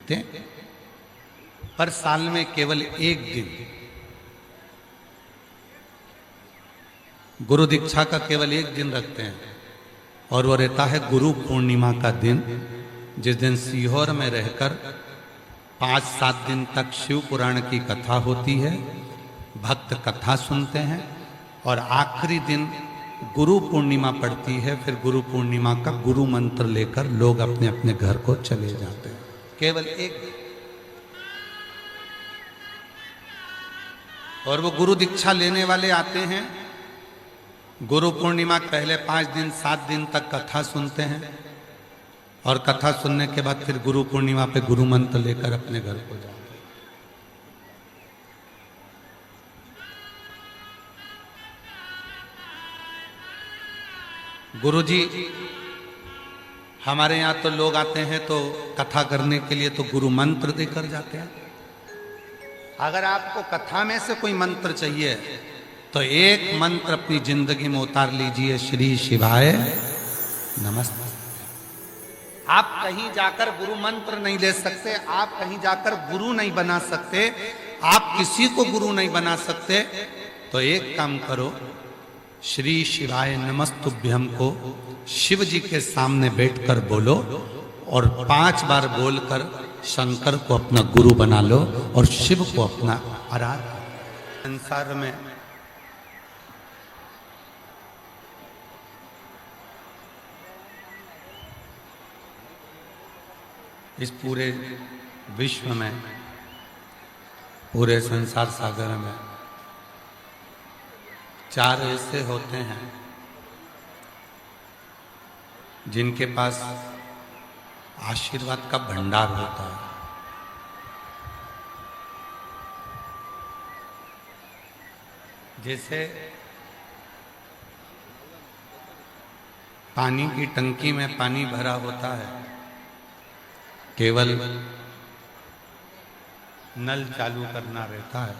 पीते, पर साल में केवल एक दिन गुरु दीक्षा का केवल एक दिन रखते हैं, और वो रहता है गुरु पूर्णिमा का दिन, जिस दिन सीहोर में रहकर 5-7 दिन तक शिव पुराण की कथा होती है, भक्त कथा सुनते हैं, और आखिरी दिन गुरु पूर्णिमा पड़ती है। फिर गुरु पूर्णिमा का गुरु मंत्र लेकर लोग अपने अपने घर को चले जाते हैं, केवल एक। और वो गुरु दीक्षा लेने वाले आते हैं, गुरु पूर्णिमा पहले 5 दिन 7 दिन तक कथा सुनते हैं, और कथा सुनने के बाद फिर गुरु पूर्णिमा पे गुरु मंत्र लेकर अपने घर को जाते हैं। गुरु जी हमारे यहाँ तो लोग आते हैं तो कथा करने के लिए तो गुरु मंत्र देकर जाते हैं। अगर आपको कथा में से कोई मंत्र चाहिए तो एक मंत्र अपनी जिंदगी में उतार लीजिए, श्री शिवाय नमस्ते। आप कहीं जाकर गुरु मंत्र नहीं ले सकते, आप कहीं जाकर गुरु नहीं बना सकते, आप किसी को गुरु नहीं बना सकते, तो एक काम करो, श्री शिवाय नमस्तुभ्यम को शिव जी के सामने बैठकर बोलो, और 5 बार बोलकर शंकर को अपना गुरु बना लो और शिव को अपना आराध्य। संसार में इस पूरे विश्व में, पूरे संसार सागर में 4 ऐसे होते हैं जिनके पास आशीर्वाद का भंडार होता है। जैसे पानी की टंकी में पानी भरा होता है, केवल नल चालू करना रहता है,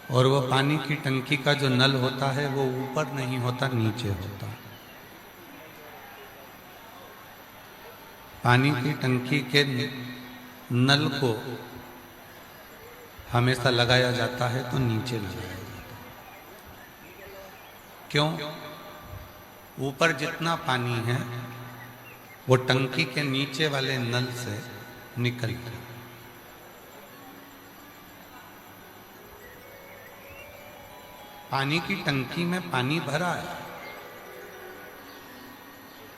और वो पानी की टंकी का जो नल होता है वो ऊपर नहीं होता, नीचे होता है। पानी की टंकी के नल को हमेशा लगाया जाता है तो नीचे लगाया जाता है। क्यों? ऊपर जितना पानी है वो टंकी के नीचे वाले नल से निकल गया। पानी की टंकी में पानी भरा है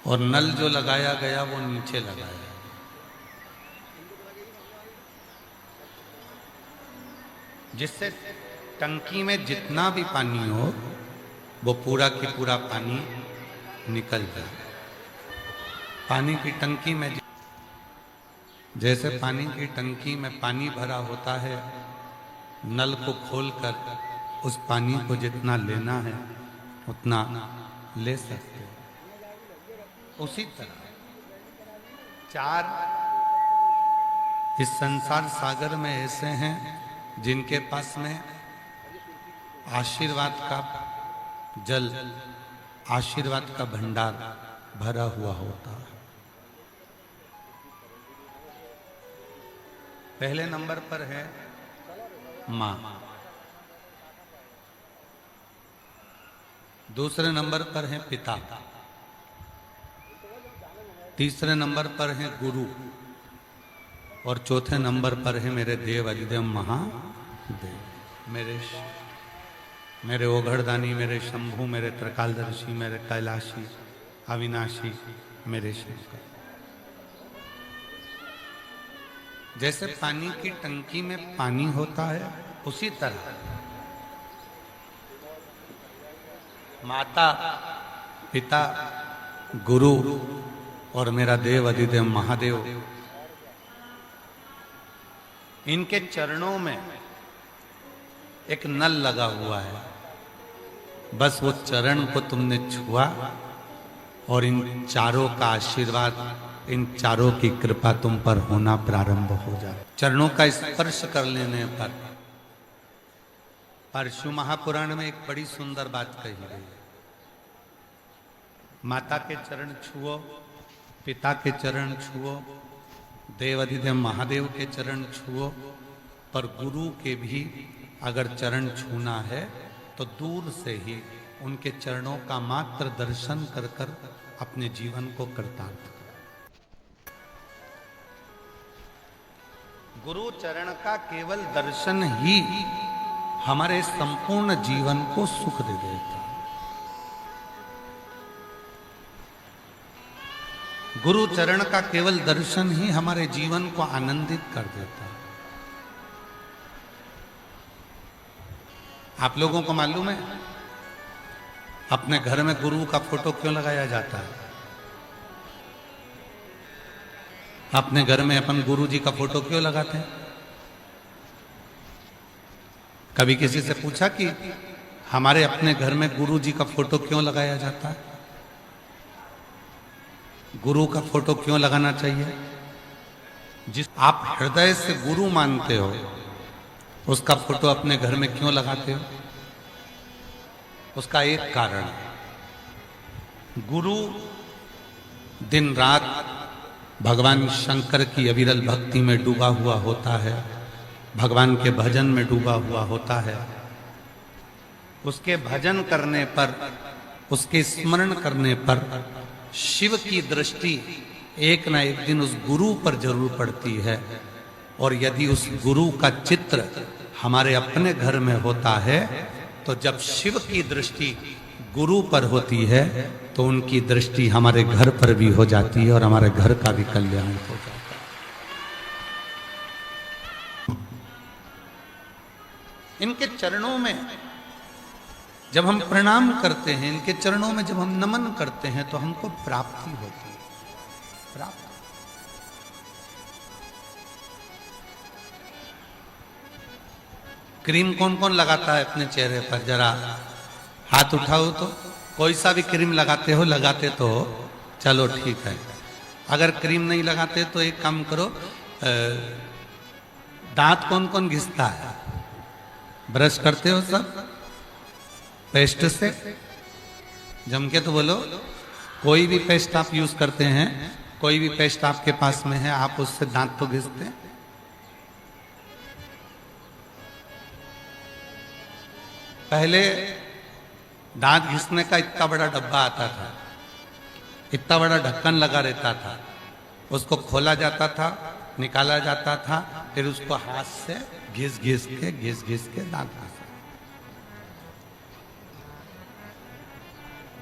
और नल जो लगाया गया वो नीचे लगाया है। जिससे टंकी में जितना भी पानी हो वो पूरा की पूरा पानी निकल जाए। पानी की टंकी में जैसे पानी की टंकी में पानी भरा होता है, नल को खोलकर उस पानी को जितना लेना है उतना ले सकते हैं। उसी तरह 4 इस संसार सागर में ऐसे हैं जिनके पास में आशीर्वाद का जल, आशीर्वाद का भंडार भरा हुआ होता है। पहले नंबर पर है मां, दूसरे नंबर पर है पिता, तीसरे नंबर पर है गुरु, और चौथे नंबर पर है मेरे देव अधिदेव महादेव, मेरे ओघड़दानी, मेरे शंभू, मेरे त्रिकालदर्शी, मेरे कैलाशी, अविनाशी, मेरे शंकर। जैसे पानी की टंकी में पानी होता है, उसी तरह माता, पिता, गुरु और मेरा देव अधिदेव महादेव, इनके चरणों में एक नल लगा हुआ है। बस वो चरण को तुमने छुआ और इन चारों का आशीर्वाद, इन चारों की कृपा तुम पर होना प्रारंभ हो जाए। चरणों का स्पर्श कर लेने पर परशु महापुराण में एक बड़ी सुंदर बात कही गई है। माता के चरण छुओ पिता के चरण छुओ, देवाधिदेव महादेव के चरण छुओ, पर गुरु के भी अगर चरण छूना है तो दूर से ही उनके चरणों का मात्र दर्शन कर कर अपने जीवन को कृतार्थ करो। गुरु चरण का केवल दर्शन ही हमारे संपूर्ण जीवन को सुख दे देता है। गुरु चरण का केवल दर्शन ही हमारे जीवन को आनंदित कर देता है। आप लोगों को मालूम है अपने घर में गुरु का फोटो क्यों लगाया जाता है? अपने घर में अपन गुरु जी का फोटो क्यों लगाते हैं? कभी किसी से पूछा कि हमारे अपने घर में गुरु जी का फोटो क्यों लगाया जाता है? गुरु का फोटो क्यों लगाना चाहिए? जिस आप हृदय से गुरु मानते हो उसका फोटो अपने घर में क्यों लगाते हो? उसका एक कारण है, गुरु दिन रात भगवान शंकर की अविरल भक्ति में डूबा हुआ होता है, भगवान के भजन में डूबा हुआ होता है। उसके भजन करने पर, उसके स्मरण करने पर शिव की दृष्टि एक ना एक दिन उस गुरु पर जरूर पड़ती है। और यदि उस गुरु का चित्र हमारे अपने घर में होता है तो जब शिव की दृष्टि गुरु पर होती है तो उनकी दृष्टि हमारे घर पर भी हो जाती है और हमारे घर का भी कल्याण हो जाता है। इनके चरणों में जब हम प्रणाम करते हैं, इनके चरणों में जब हम नमन करते हैं तो हमको प्राप्ति होती है। प्राप्ति क्रीम कौन कौन लगाता है अपने चेहरे पर? जरा हाथ उठाओ तो। कोई सा भी क्रीम लगाते हो? लगाते तो हो, चलो ठीक है। अगर क्रीम नहीं लगाते तो एक काम करो, दांत कौन कौन घिसता है? ब्रश करते हो सब पेस्ट से? जम के तो बोलो। कोई भी पेस्ट आप यूज करते हैं, कोई भी पेस्ट आपके पास में है, आप उससे दांत तो घिसते हैं। पहले दांत घिसने का इतना बड़ा डब्बा आता था, इतना बड़ा ढक्कन लगा रहता था, उसको खोला जाता था, निकाला जाता था, फिर उसको हाथ से घिस घिस के दांत घिस।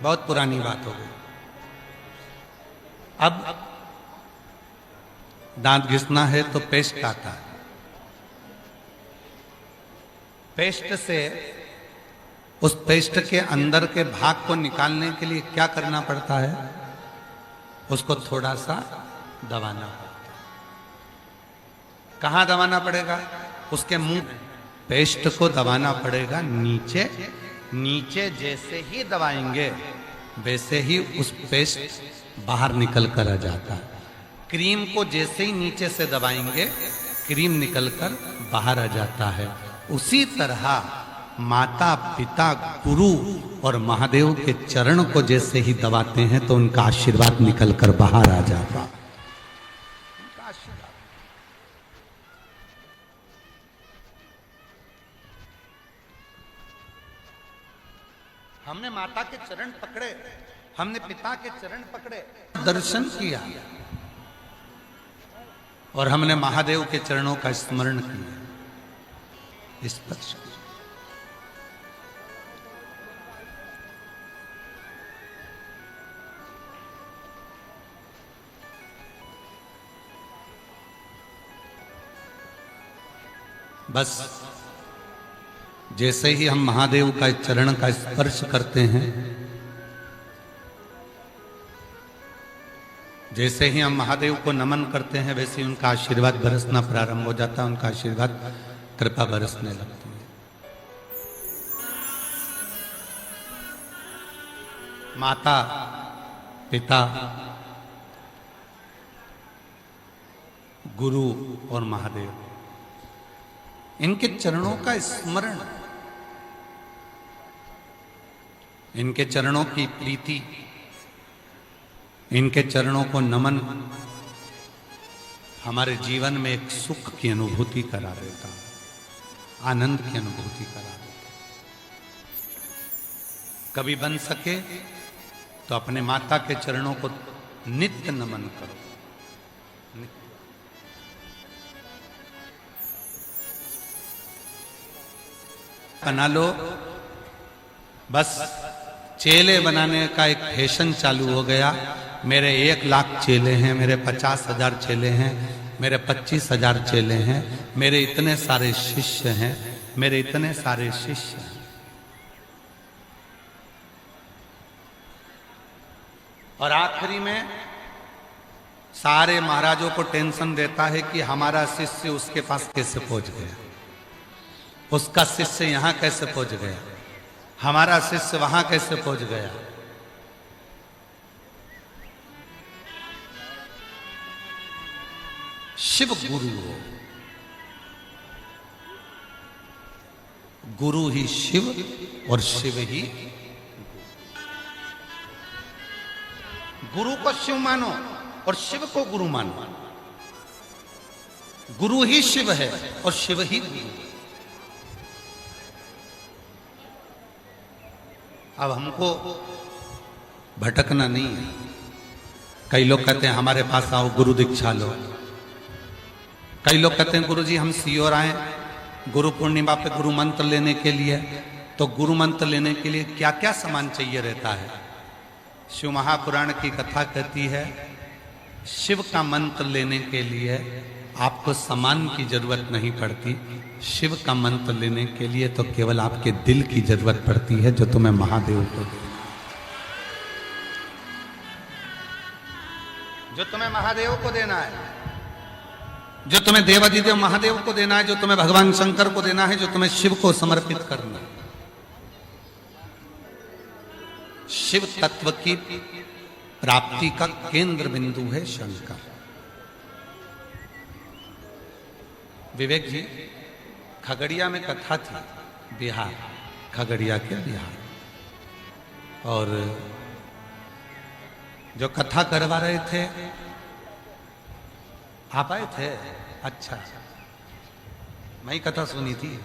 बहुत पुरानी बात हो गई। अब दांत घिसना है तो पेस्ट आता है। पेस्ट से उस पेस्ट के अंदर के भाग को निकालने के लिए क्या करना पड़ता है? उसको थोड़ा सा दबाना पड़ता है। कहाँ दबाना पड़ेगा? उसके मुंह। पेस्ट को दबाना पड़ेगा नीचे। नीचे जैसे ही दबाएंगे वैसे ही उस पेस्ट बाहर निकल कर आ जाता है। क्रीम को जैसे ही नीचे से दबाएंगे क्रीम निकलकर बाहर आ जाता है। उसी तरह माता पिता गुरु और महादेव के चरण को जैसे ही दबाते हैं तो उनका आशीर्वाद निकलकर बाहर आ जाता है। हमने माता के चरण पकड़े, हमने पिता के चरण पकड़े, दर्शन किया, और हमने महादेव के चरणों का स्मरण किया, स्पर्श किया। बस जैसे ही हम महादेव का चरण का स्पर्श करते हैं, जैसे ही हम महादेव को नमन करते हैं, वैसे ही उनका आशीर्वाद बरसना प्रारंभ हो जाता है। उनका आशीर्वाद कृपा बरसने लगती है। माता पिता गुरु और महादेव, इनके चरणों का स्मरण, इनके चरणों की प्रीति, इनके चरणों को नमन हमारे जीवन में एक सुख की अनुभूति करा देता, आनंद की अनुभूति करा देता। कभी बन सके तो अपने माता के चरणों को नित्य नमन करो। बना लो। बस चेले बनाने का एक फैशन चालू हो गया। मेरे 1 लाख चेले हैं, मेरे 50,000 चेले हैं, मेरे 25,000 चेले हैं, मेरे इतने सारे शिष्य हैं, मेरे इतने सारे शिष्य हैं। और आखिरी में सारे महाराजों को टेंशन देता है कि हमारा शिष्य उसके पास कैसे पहुंच गया, उसका शिष्य यहां कैसे पहुंच गया, हमारा शिष्य वहां कैसे पहुंच गया। शिव गुरु हो, गुरु ही शिव और शिव ही गुरु को शिव मानो और शिव को गुरु मानो। गुरु ही शिव है और शिव ही गुरु। अब हमको भटकना नहीं है। कई लोग कहते हैं हमारे पास आओ गुरु दीक्षा लो। कई लोग कहते हैं गुरु जी हम सीओर आए गुरु पूर्णिमा पे गुरु मंत्र लेने के लिए। तो गुरु मंत्र लेने के लिए क्या क्या सामान चाहिए रहता है? शिव महापुराण की कथा कहती है शिव का मंत्र लेने के लिए आपको सामान की जरूरत नहीं पड़ती। शिव का मंत्र लेने के लिए तो केवल आपके दिल की जरूरत पड़ती है, जो तुम्हें महादेव को दे, जो तुम्हें महादेव को देना है, जो तुम्हें देवाधिदेव महादेव को देना है, जो तुम्हें भगवान शंकर को देना है, जो तुम्हें शिव को समर्पित करना है। शिव तत्व की प्राप्ति का केंद्र बिंदु है शंकर। विवेक जी, खगड़िया में कथा थी, बिहार, खगड़िया के बिहार, और जो कथा करवा रहे थे आप आए थे? अच्छा, मैं ही कथा सुनी थी।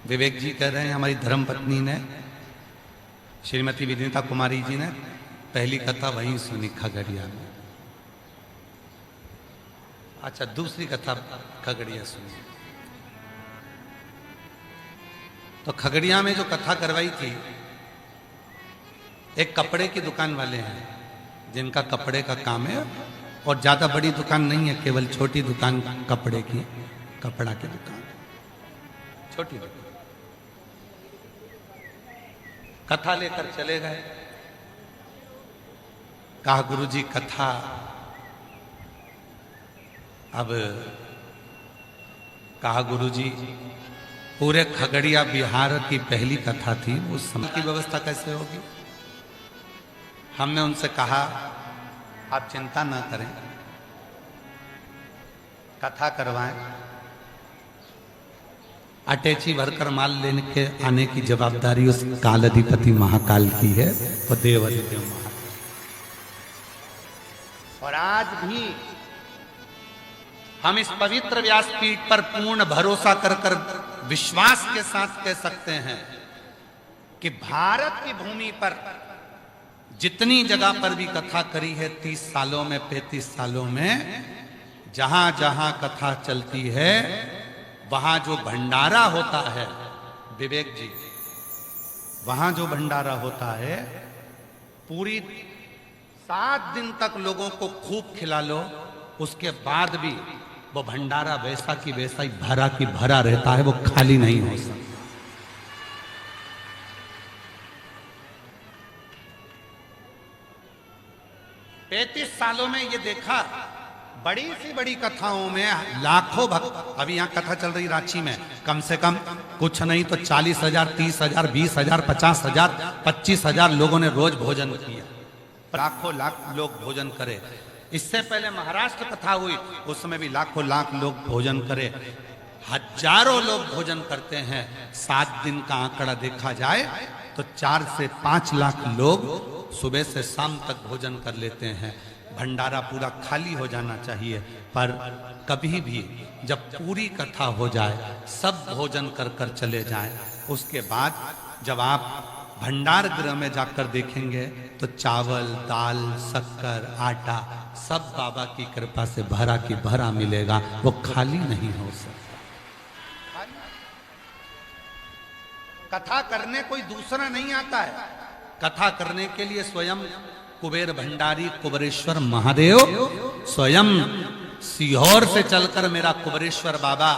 विवेक जी कह रहे हैं हमारी धर्मपत्नी ने, श्रीमती विनीता कुमारी जी ने पहली कथा वहीं सुनी खगड़िया में। अच्छा, दूसरी कथा खगड़िया सुनी। तो खगड़िया में जो कथा करवाई थी, एक कपड़े की दुकान वाले हैं जिनका कपड़े का काम है, और ज्यादा बड़ी दुकान नहीं है, केवल छोटी दुकान कपड़े की, कपड़ा की दुकान, छोटी दुकान। कथा लेकर चले गए। कहा गुरुजी कथा, अब कहा गुरुजी पूरे खगड़िया बिहार की पहली कथा थी, उस समय की व्यवस्था कैसे होगी? हमने उनसे कहा आप चिंता ना करें, कथा करवाएं, अटैची भरकर माल लेने के आने की जवाबदारी उस काल अधिपति महाकाल की है, वो देव अधिदेव महाकाल। और आज भी हम इस पवित्र व्यासपीठ पर पूर्ण भरोसा कर विश्वास के साथ कह सकते हैं कि भारत की भूमि पर जितनी जगह पर भी कथा करी है 30 सालों में, 35 सालों में, जहां जहां कथा चलती है वहां जो भंडारा होता है, विवेक जी, वहां जो भंडारा होता है, पूरी 7 दिन तक लोगों को खूब खिला लो, उसके बाद भी वो भंडारा वैसा की वैसा ही भरा की भरा रहता है, वो खाली नहीं हो सकता। पैंतीस सालों में ये देखा, बड़ी सी बड़ी कथाओं में लाखों भक्त, अभी यहां कथा चल रही रांची में, कम से कम कुछ नहीं तो 40,000, 30,000, 20,000, 50,000, 25,000 लोगों ने रोज भोजन किया, लाखों लाख लोग भोजन करे। इससे पहले महाराष्ट्र कथा हुई, उसमें भी लाखों लाख लोग भोजन करे, हजारों लोग भोजन करते हैं। 7 दिन का आंकड़ा देखा जाए तो 4 से 5 लाख लोग सुबह से शाम तक भोजन कर लेते हैं। भंडारा पूरा खाली हो जाना चाहिए। पर कभी भी जब पूरी कथा हो जाए, सब भोजन कर कर चले जाएं, उसके बाद जब आप भंडार गृह में जाकर देखेंगे तो चावल, दाल, शक्कर, आटा सब बाबा की कृपा से भरा की भरा मिलेगा, वो खाली नहीं हो सकता। कथा करने कोई दूसरा नहीं आता है, कथा करने के लिए स्वयं कुबेर भंडारी कुबेरेश्वर महादेव स्वयं सीहोर से चलकर मेरा कुबेरेश्वर बाबा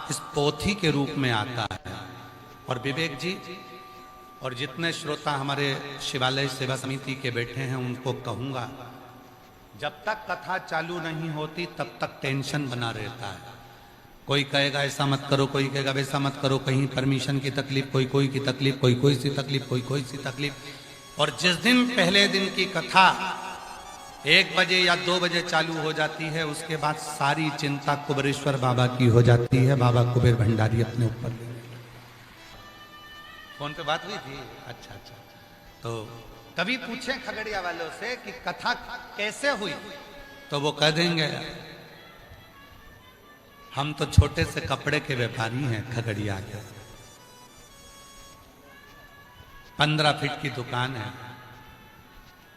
इस पोथी के रूप में आता है। और विवेक जी और जितने श्रोता हमारे शिवालय सेवा समिति के बैठे हैं उनको कहूंगा, जब तक कथा चालू नहीं होती तब तक टेंशन बना रहता है। कोई कहेगा ऐसा मत करो, कोई कहेगा वैसा मत करो, कहीं परमिशन की तकलीफ, कोई की तकलीफ, कोई सी तकलीफ, कोई सी तकलीफ। और जिस दिन पहले दिन की कथा 1 बजे या 2 बजे चालू हो जाती है, उसके बाद सारी चिंता कुबेरेश्वर बाबा की हो जाती है। बाबा कुबेर भंडारी अपने ऊपर ले। फोन पे बात हुई थी? अच्छा। तो कभी पूछे खगड़िया वालों से कि कथा कैसे हुई, तो वो कह देंगे हम तो छोटे से कपड़े के व्यापारी हैं खगड़िया के, 15 फीट की दुकान है,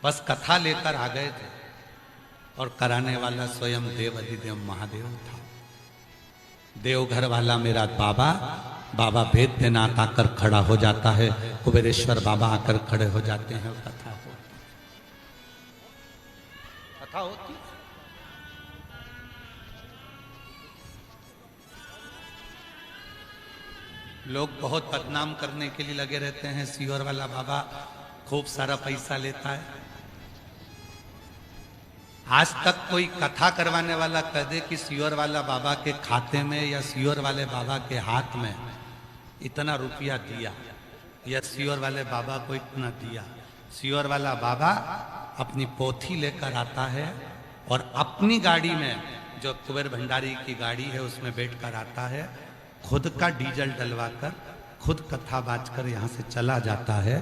बस कथा लेकर आ गए थे और कराने वाला स्वयं देव अधिदेव महादेव था। देवघर वाला मेरा बाबा वैद्यनाथ आकर खड़ा हो जाता है, कुबेरेश्वर बाबा आकर खड़े हो जाते हैं, कथा होती। लोग बहुत बदनाम करने के लिए लगे रहते हैं, सीहोर वाला बाबा खूब सारा पैसा लेता है। आज तक कोई कथा करवाने वाला कह दे कि सीहोर वाला बाबा के खाते में या सीहोर वाले बाबा के हाथ में इतना रुपया दिया या सीहोर वाले बाबा को इतना दिया। सीहोर वाला बाबा अपनी पोथी लेकर आता है और अपनी गाड़ी में, जो कुबेर भंडारी की गाड़ी है उसमें बैठकर आता है, खुद का डीजल डलवाकर खुद कथा बाजकर यहाँ से चला जाता है।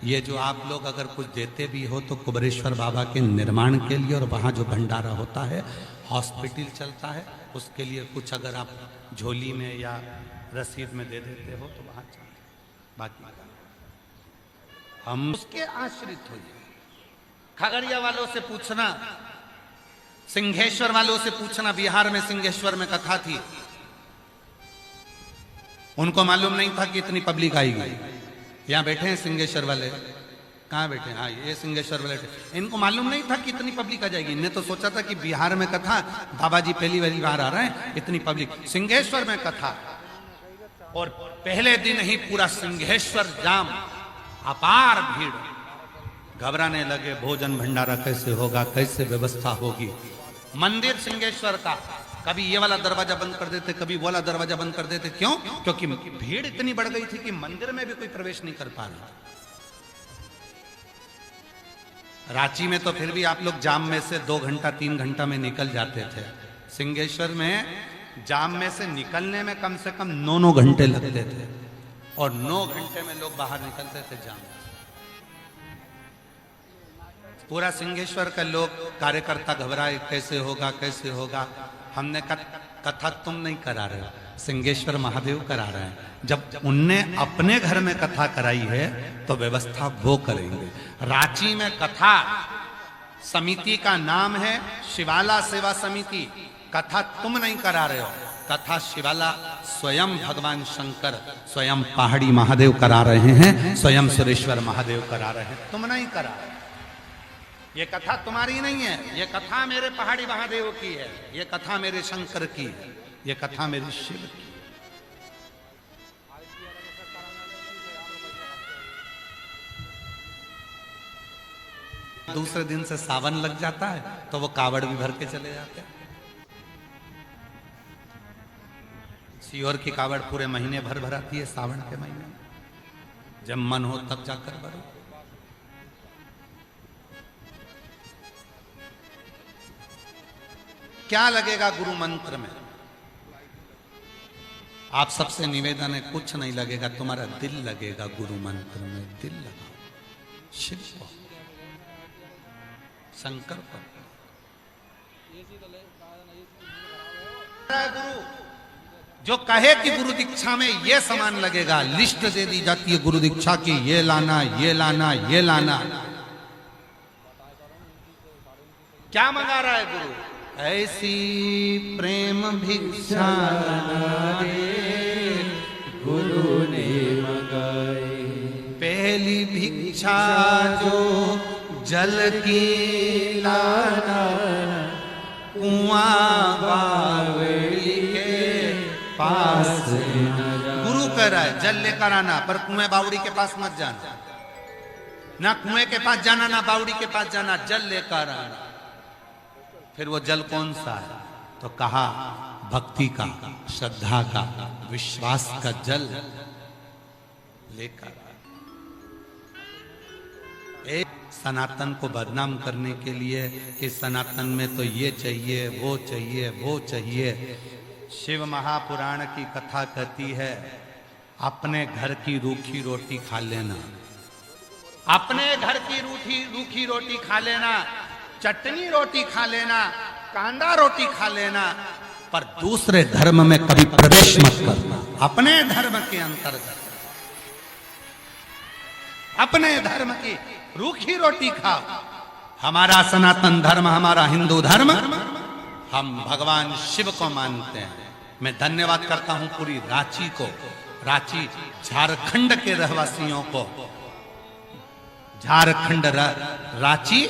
ये जो आप लोग अगर कुछ देते भी हो तो कुबेरेश्वर बाबा के निर्माण के लिए, और वहाँ जो भंडारा होता है, हॉस्पिटल चलता है, उसके लिए कुछ अगर आप झोली में या रसीद में दे देते हो तो वहाँ चलता है। बाकी हम उसके आश्रित हो। खगड़िया वालों से पूछना, सिंहेश्वर वालों से पूछना, बिहार में सिंहेश्वर में कथा थी, उनको मालूम नहीं था कि इतनी पब्लिक आएगी। यहाँ बैठे हैं सिंहेश्वर वाले, कहाँ बैठे हैं? हाँ, ये सिंहेश्वर वाले। इनको मालूम नहीं था कि इतनी पब्लिक आ जाएगी। इन्हें तो सोचा था कि बिहार में कथा, बाबा जी पहली बार आ रहे हैं, इतनी पब्लिक। सिंहेश्वर में कथा और पहले दिन ही पूरा सिंहेश्वर जाम, अपार भीड़। घबराने लगे, भोजन भंडारा कैसे होगा, कैसे व्यवस्था होगी। मंदिर सिंहेश्वर का कभी ये वाला दरवाजा बंद कर देते, कभी वो वाला दरवाजा बंद कर देते। क्यों? क्योंकि भीड़ इतनी बढ़ गई थी कि मंदिर में भी कोई प्रवेश नहीं कर पा रहा। रांची में तो फिर भी आप लोग जाम में से 2 घंटा 3 घंटा में निकल जाते थे। सिंहेश्वर में जाम में से निकलने में कम से कम 9 घंटे लगते थे और 9 घंटे में लोग बाहर निकलते थे जाम। पूरा सिंहेश्वर का लोग कार्यकर्ता घबराए, कैसे होगा कैसे होगा। हमने कथा तुम नहीं करा रहे हो, सिंहेश्वर महादेव करा रहे हैं। जब उनने अपने घर में कथा कराई है तो व्यवस्था वो करेंगे। रांची में कथा समिति का नाम है शिवाला सेवा समिति। कथा तुम नहीं करा रहे हो, कथा शिवाला स्वयं भगवान शंकर, स्वयं पहाड़ी महादेव करा रहे हैं, स्वयं सुरेश्वर महादेव करा रहे हैं, तुम नहीं करा। ये कथा तुम्हारी नहीं है, ये कथा मेरे पहाड़ी महादेव की है, ये कथा मेरे शंकर की है, ये कथा मेरे शिव की। दूसरे दिन से सावन लग जाता है तो वो कावड़ भी भर के चले जाते हैं। सीहोर की कावड़ पूरे महीने भर भराती है, सावन के महीने में जब मन हो तब जाकर भरो। क्या लगेगा गुरु मंत्र में? आप सबसे निवेदन है, कुछ नहीं लगेगा, तुम्हारा दिल लगेगा गुरु मंत्र में। दिल लगाओ, शिव को, शंकर को, गुरु जो कहे कि गुरु दीक्षा में ये सामान लगेगा, लिस्ट दे दी जाती है गुरु दीक्षा की, ये लाना ये लाना ये लाना। क्या मंगा रहा है गुरु? ऐसी प्रेम भिक्षा गुरु ने मंगाई, पहली भिक्षा जो जल की लाना, कुआं बावड़ी के पास। गुरु कह रहा है जल लेकर आना, पर कुएं बावड़ी के पास मत जाना, ना कुएं के पास जाना ना बावड़ी के पास जाना, जल लेकर आना। फिर वो जल कौन सा है? तो कहा भक्ति का, श्रद्धा का, विश्वास का जल लेकर। एक सनातन को बदनाम करने के लिए कि सनातन में तो ये चाहिए वो चाहिए वो चाहिए। शिव महापुराण की कथा कहती है अपने घर की रूखी रोटी खा लेना, अपने घर की रूखी रोटी खा लेना, चटनी रोटी खा लेना, कांदा रोटी खा लेना, पर दूसरे धर्म में कभी प्रवेश मत करना। अपने धर्म के अंतर्गत अपने धर्म की रूखी रोटी खाओ। हमारा सनातन धर्म, हमारा हिंदू धर्म, हम भगवान शिव को मानते हैं। मैं धन्यवाद करता हूं पूरी रांची को, रांची झारखंड के रहवासियों को। झारखंड रांची,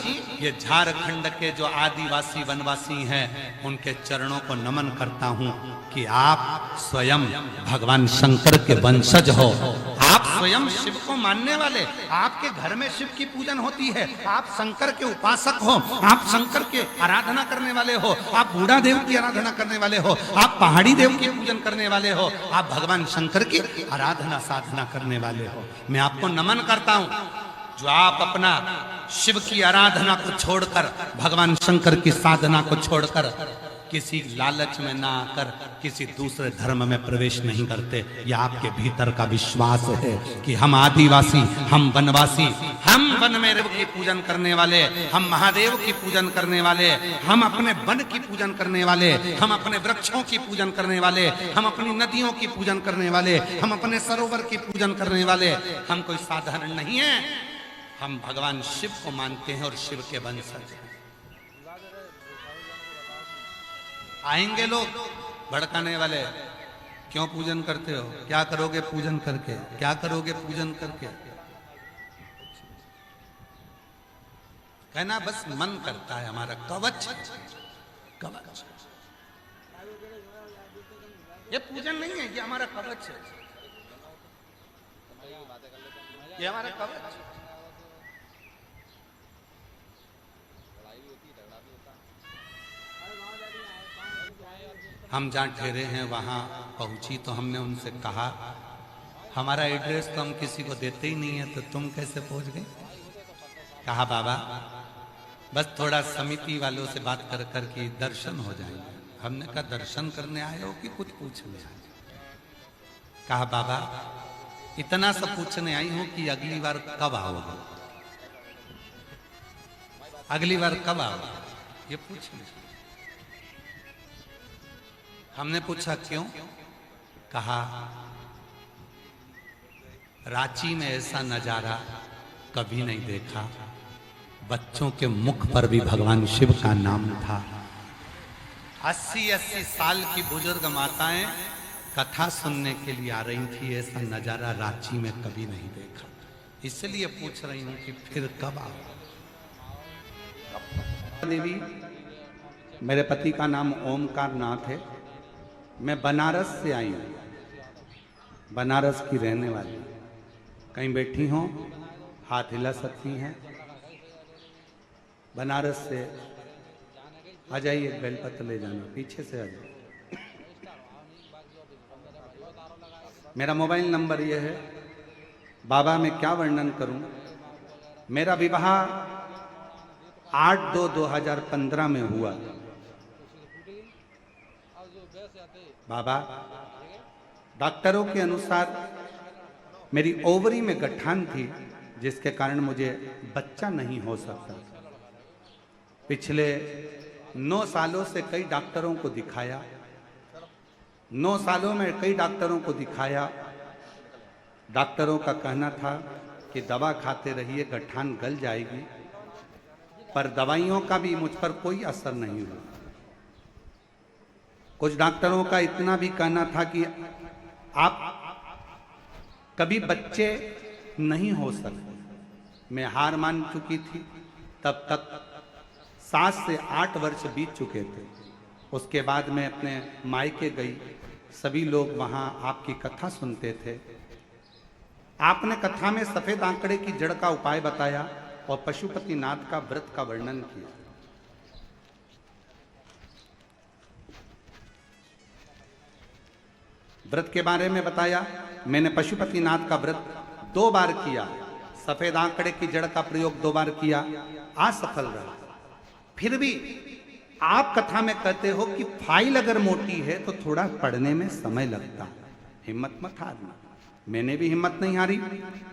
ये झारखंड के जो आदिवासी वनवासी हैं उनके चरणों को नमन करता हूं कि आप स्वयं भगवान शंकर के वंशज हो, आप स्वयं शिव को मानने वाले, आपके घर में शिव की पूजन होती है, आप शंकर के उपासक हो, आप शंकर के आराधना करने वाले हो, आप बूढ़ा देव की आराधना करने वाले हो, आप पहाड़ी देव की पूजन करने वाले हो, आप भगवान शंकर की आराधना साधना करने वाले हो। मैं आपको नमन करता हूं जो आप अपना शिव की आराधना को छोड़कर, भगवान शंकर की साधना को छोड़कर किसी लालच में ना आकर किसी दूसरे धर्म में प्रवेश नहीं करते। यह आपके भीतर का विश्वास है कि हम आदिवासी, हम वनवासी, हम वन में देव की पूजन करने वाले, हम महादेव की पूजन करने वाले, हम अपने वन की पूजन करने वाले, हम अपने वृक्षों की पूजन करने वाले, हम अपनी नदियों की पूजन करने वाले, हम अपने सरोवर की पूजन करने वाले। हम कोई साधारण नहीं है, हम भगवान शिव को मानते हैं और शिव के वंशज हैं। आएंगे लोग भड़काने वाले, क्यों पूजन करते हो, क्या करोगे पूजन करके, क्या करोगे पूजन करके। कहना बस मन करता है, हमारा कवच कवच। ये पूजन नहीं है, ये हमारा कवच है, ये हमारा कवच। हम जहाँ ठहरे हैं वहाँ पहुँची तो हमने उनसे कहा हमारा एड्रेस तो हम किसी को देते ही नहीं है, तो तुम कैसे पहुँच गए। कहा बाबा बस थोड़ा समिति वालों से बात कर कर के दर्शन हो जाएंगे। हमने कहा दर्शन करने आए हो कि कुछ पूछने आए। कहा बाबा इतना सब पूछने आई हूं कि अगली बार कब आओगे, अगली बार कब आओगे, ये पूछने। हमने पूछा क्यों। कहा रांची में ऐसा नजारा कभी नहीं देखा, बच्चों के मुख पर भी भगवान शिव का नाम था। 80-80 साल की बुजुर्ग माताएं कथा सुनने के लिए आ रही थी, ऐसा नजारा रांची में कभी नहीं देखा। इसलिए पूछ रही हूं कि फिर कब आओ। देवी, मेरे पति का नाम ओमकार नाथ है, मैं बनारस से आई हूँ, बनारस की रहने वाली। कहीं बैठी हो, हाथ हिला सकती हैं। बनारस से आ जाइए, बेलपत्र ले जाना, पीछे से आ जाइए। मेरा मोबाइल नंबर यह है। बाबा मैं क्या वर्णन करूं। मेरा विवाह 8/2/2015 में हुआ। बाबा डॉक्टरों के अनुसार मेरी ओवरी में गठान थी, जिसके कारण मुझे बच्चा नहीं हो सकता। पिछले 9 सालों से कई डॉक्टरों को दिखाया, 9 सालों में कई डॉक्टरों को दिखाया। डॉक्टरों का कहना था कि दवा खाते रहिए, गठान गल जाएगी, पर दवाइयों का भी मुझ पर कोई असर नहीं हुआ। कुछ डॉक्टरों का इतना भी कहना था कि आप कभी बच्चे नहीं हो सकते। मैं हार मान चुकी थी। तब तक 7 से 8 वर्ष बीत चुके थे। उसके बाद मैं अपने मायके गई, सभी लोग वहां आपकी कथा सुनते थे। आपने कथा में सफेद आंकड़े की जड़ का उपाय बताया और पशुपतिनाथ का व्रत का वर्णन किया। व्रत के बारे में बताया। मैंने पशुपतिनाथ का व्रत 2 बार किया, सफेद आंकड़े की जड़ का प्रयोग 2 बार किया, असफल रहा। फिर भी आप कथा में कहते हो कि फाइल अगर मोटी है तो थोड़ा पढ़ने में समय लगता है, हिम्मत मत हारना। मैंने भी हिम्मत नहीं हारी।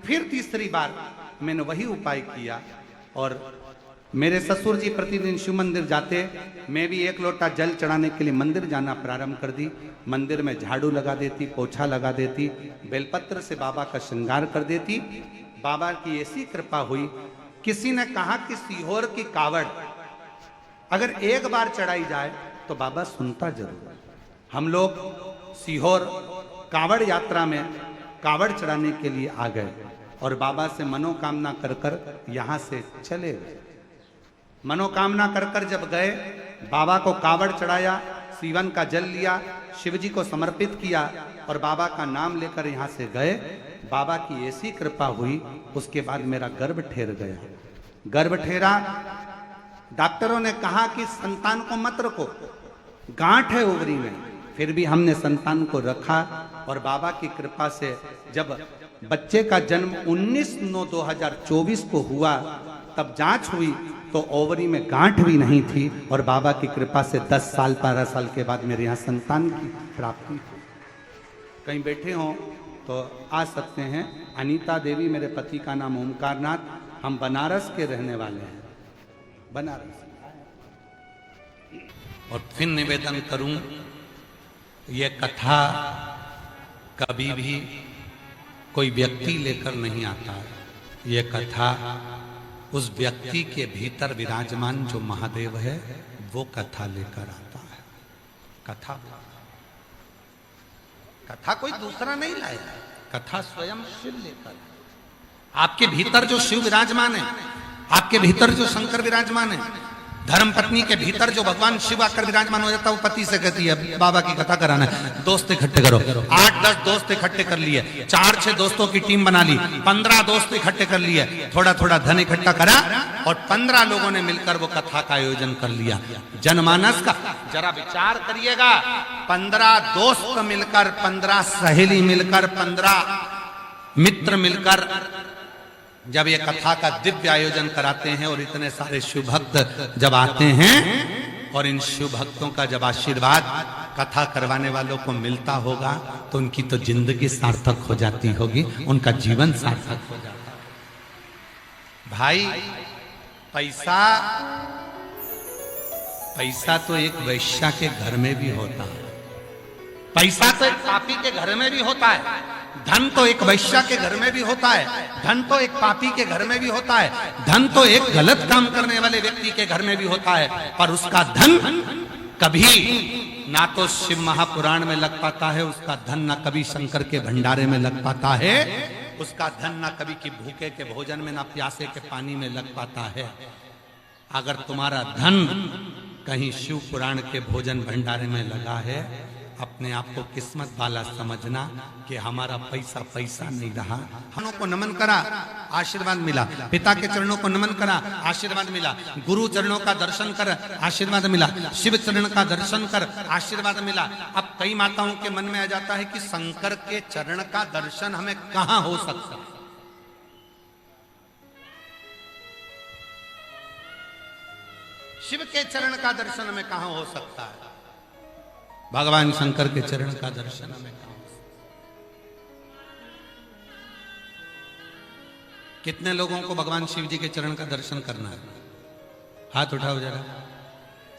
फिर तीसरी बार मैंने वही उपाय किया और मेरे ससुर जी प्रतिदिन शिव मंदिर जाते, मैं भी 1 लोटा जल चढ़ाने के लिए मंदिर जाना प्रारंभ कर दी। मंदिर में झाड़ू लगा देती, पोछा लगा देती, बेलपत्र से बाबा का श्रृंगार कर देती। बाबा की ऐसी कृपा हुई, किसी ने कहा कि सीहोर की कावड़ अगर 1 बार चढ़ाई जाए तो बाबा सुनता जरूर। हम लोग सीहोर कावड़ यात्रा में कावड़ चढ़ाने के लिए आ गए और बाबा से मनोकामना कर कर यहां से चले गए। मनोकामना कर कर जब गए, बाबा को कावड़ चढ़ाया, सीवन का जल लिया, शिव जी को समर्पित किया और बाबा का नाम लेकर यहां से गए। बाबा की ऐसी कृपा हुई, उसके बाद मेरा गर्भ ठहर गया। गर्भ ठहरा, डॉक्टरों ने कहा कि संतान को मत रखो, गांठ है ओवरी में। फिर भी हमने संतान को रखा और बाबा की कृपा से जब बच्चे का जन्म 19/9/2024 को हुआ, तब जांच हुई तो ओवरी में गांठ भी नहीं थी और बाबा की कृपा से 10 साल 12 साल के बाद मेरे यहाँ संतान की प्राप्ति हुई। कहीं बैठे हों तो आ सकते हैं। अनीता देवी मेरे पति का नाम ओमकारनाथ, हम बनारस के रहने वाले हैं, बनारस। और फिर निवेदन करूं, ये कथा कभी भी कोई व्यक्ति लेकर नहीं आता है। ये कथा उस व्यक्ति के भीतर विराजमान जो महादेव है वो कथा लेकर आता है। कथा कोई दूसरा नहीं लाया, कथा स्वयं शिव लेकर। आपके भीतर जो शिव विराजमान है, आपके भीतर जो शंकर विराजमान है, धर्म पत्नी के भीतर जो भगवान शिव आकर विराजमान हो जाता है, वो पति से कहती है बाबा की कथा कराना है, दोस्त इकट्ठे करो। 8-10 दोस्त इकट्ठे कर लिए, 4-6 दोस्तों की टीम बना ली, 15 दोस्त इकट्ठे कर लिए, थोड़ा थोड़ा धन इकट्ठा करा और 15 लोगों ने मिलकर वो कथा का आयोजन कर लिया। जनमानस का जरा विचार करिएगा, 15 दोस्त मिलकर, 15 सहेली मिलकर, 15 मित्र मिलकर जब ये कथा का दिव्य आयोजन कराते हैं और इतने सारे शिव भक्त जब आते हैं और इन शिव भक्तों का जब आशीर्वाद कथा करवाने वालों को मिलता होगा तो उनकी तो जिंदगी सार्थक हो जाती होगी, उनका जीवन सार्थक हो जाता है। भाई पैसा तो एक वैश्या के घर में भी होता है, पैसा तो एक पापी के घर में भी होता है, धन तो एक वैश्या के घर में भी होता है, धन तो एक पापी के घर में भी होता है, धन तो एक गलत काम करने वाले व्यक्ति के घर में भी होता है, पर उसका धन कभी ना तो शिव महापुराण में लग पाता है, उसका धन ना कभी शंकर के भंडारे में लग पाता है, उसका धन ना कभी की भूखे के भोजन में ना प्यासे के पानी में लग पाता है। अगर तुम्हारा धन कहीं शिव पुराण के भोजन भंडारे में लगा है, अपने आप को किस्मत वाला समझना कि हमारा पैसा नहीं रहा। हमों को नमन करा, आशीर्वाद मिला, पिता के चरणों को नमन करा, आशीर्वाद मिला, गुरु चरणों का दर्शन कर, आशीर्वाद मिला, शिव चरण का दर्शन कर, आशीर्वाद मिला। अब कई माताओं के मन में आ जाता है कि शंकर के चरण का दर्शन हमें कहां हो सकता है। शिव के चरण का दर्शन हमें कहां हो सकता है, भगवान शंकर के चरण का दर्शन हमें कहां हो सकता है। कितने लोगों को भगवान शिव जी के चरण का दर्शन करना है? हाथ उठाओ जरा।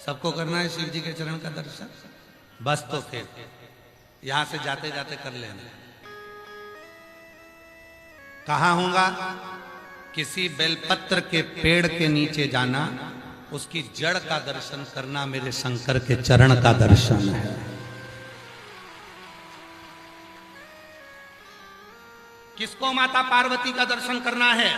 सबको करना है शिव जी के चरण का दर्शन। बस तो फिर यहां से जाते जाते कर लेना। कहां होगा? किसी बेलपत्र के पेड़ के नीचे जाना, उसकी जड़ का दर्शन करना मेरे शंकर के चरण का दर्शन है। किसको माता पार्वती का दर्शन करना है?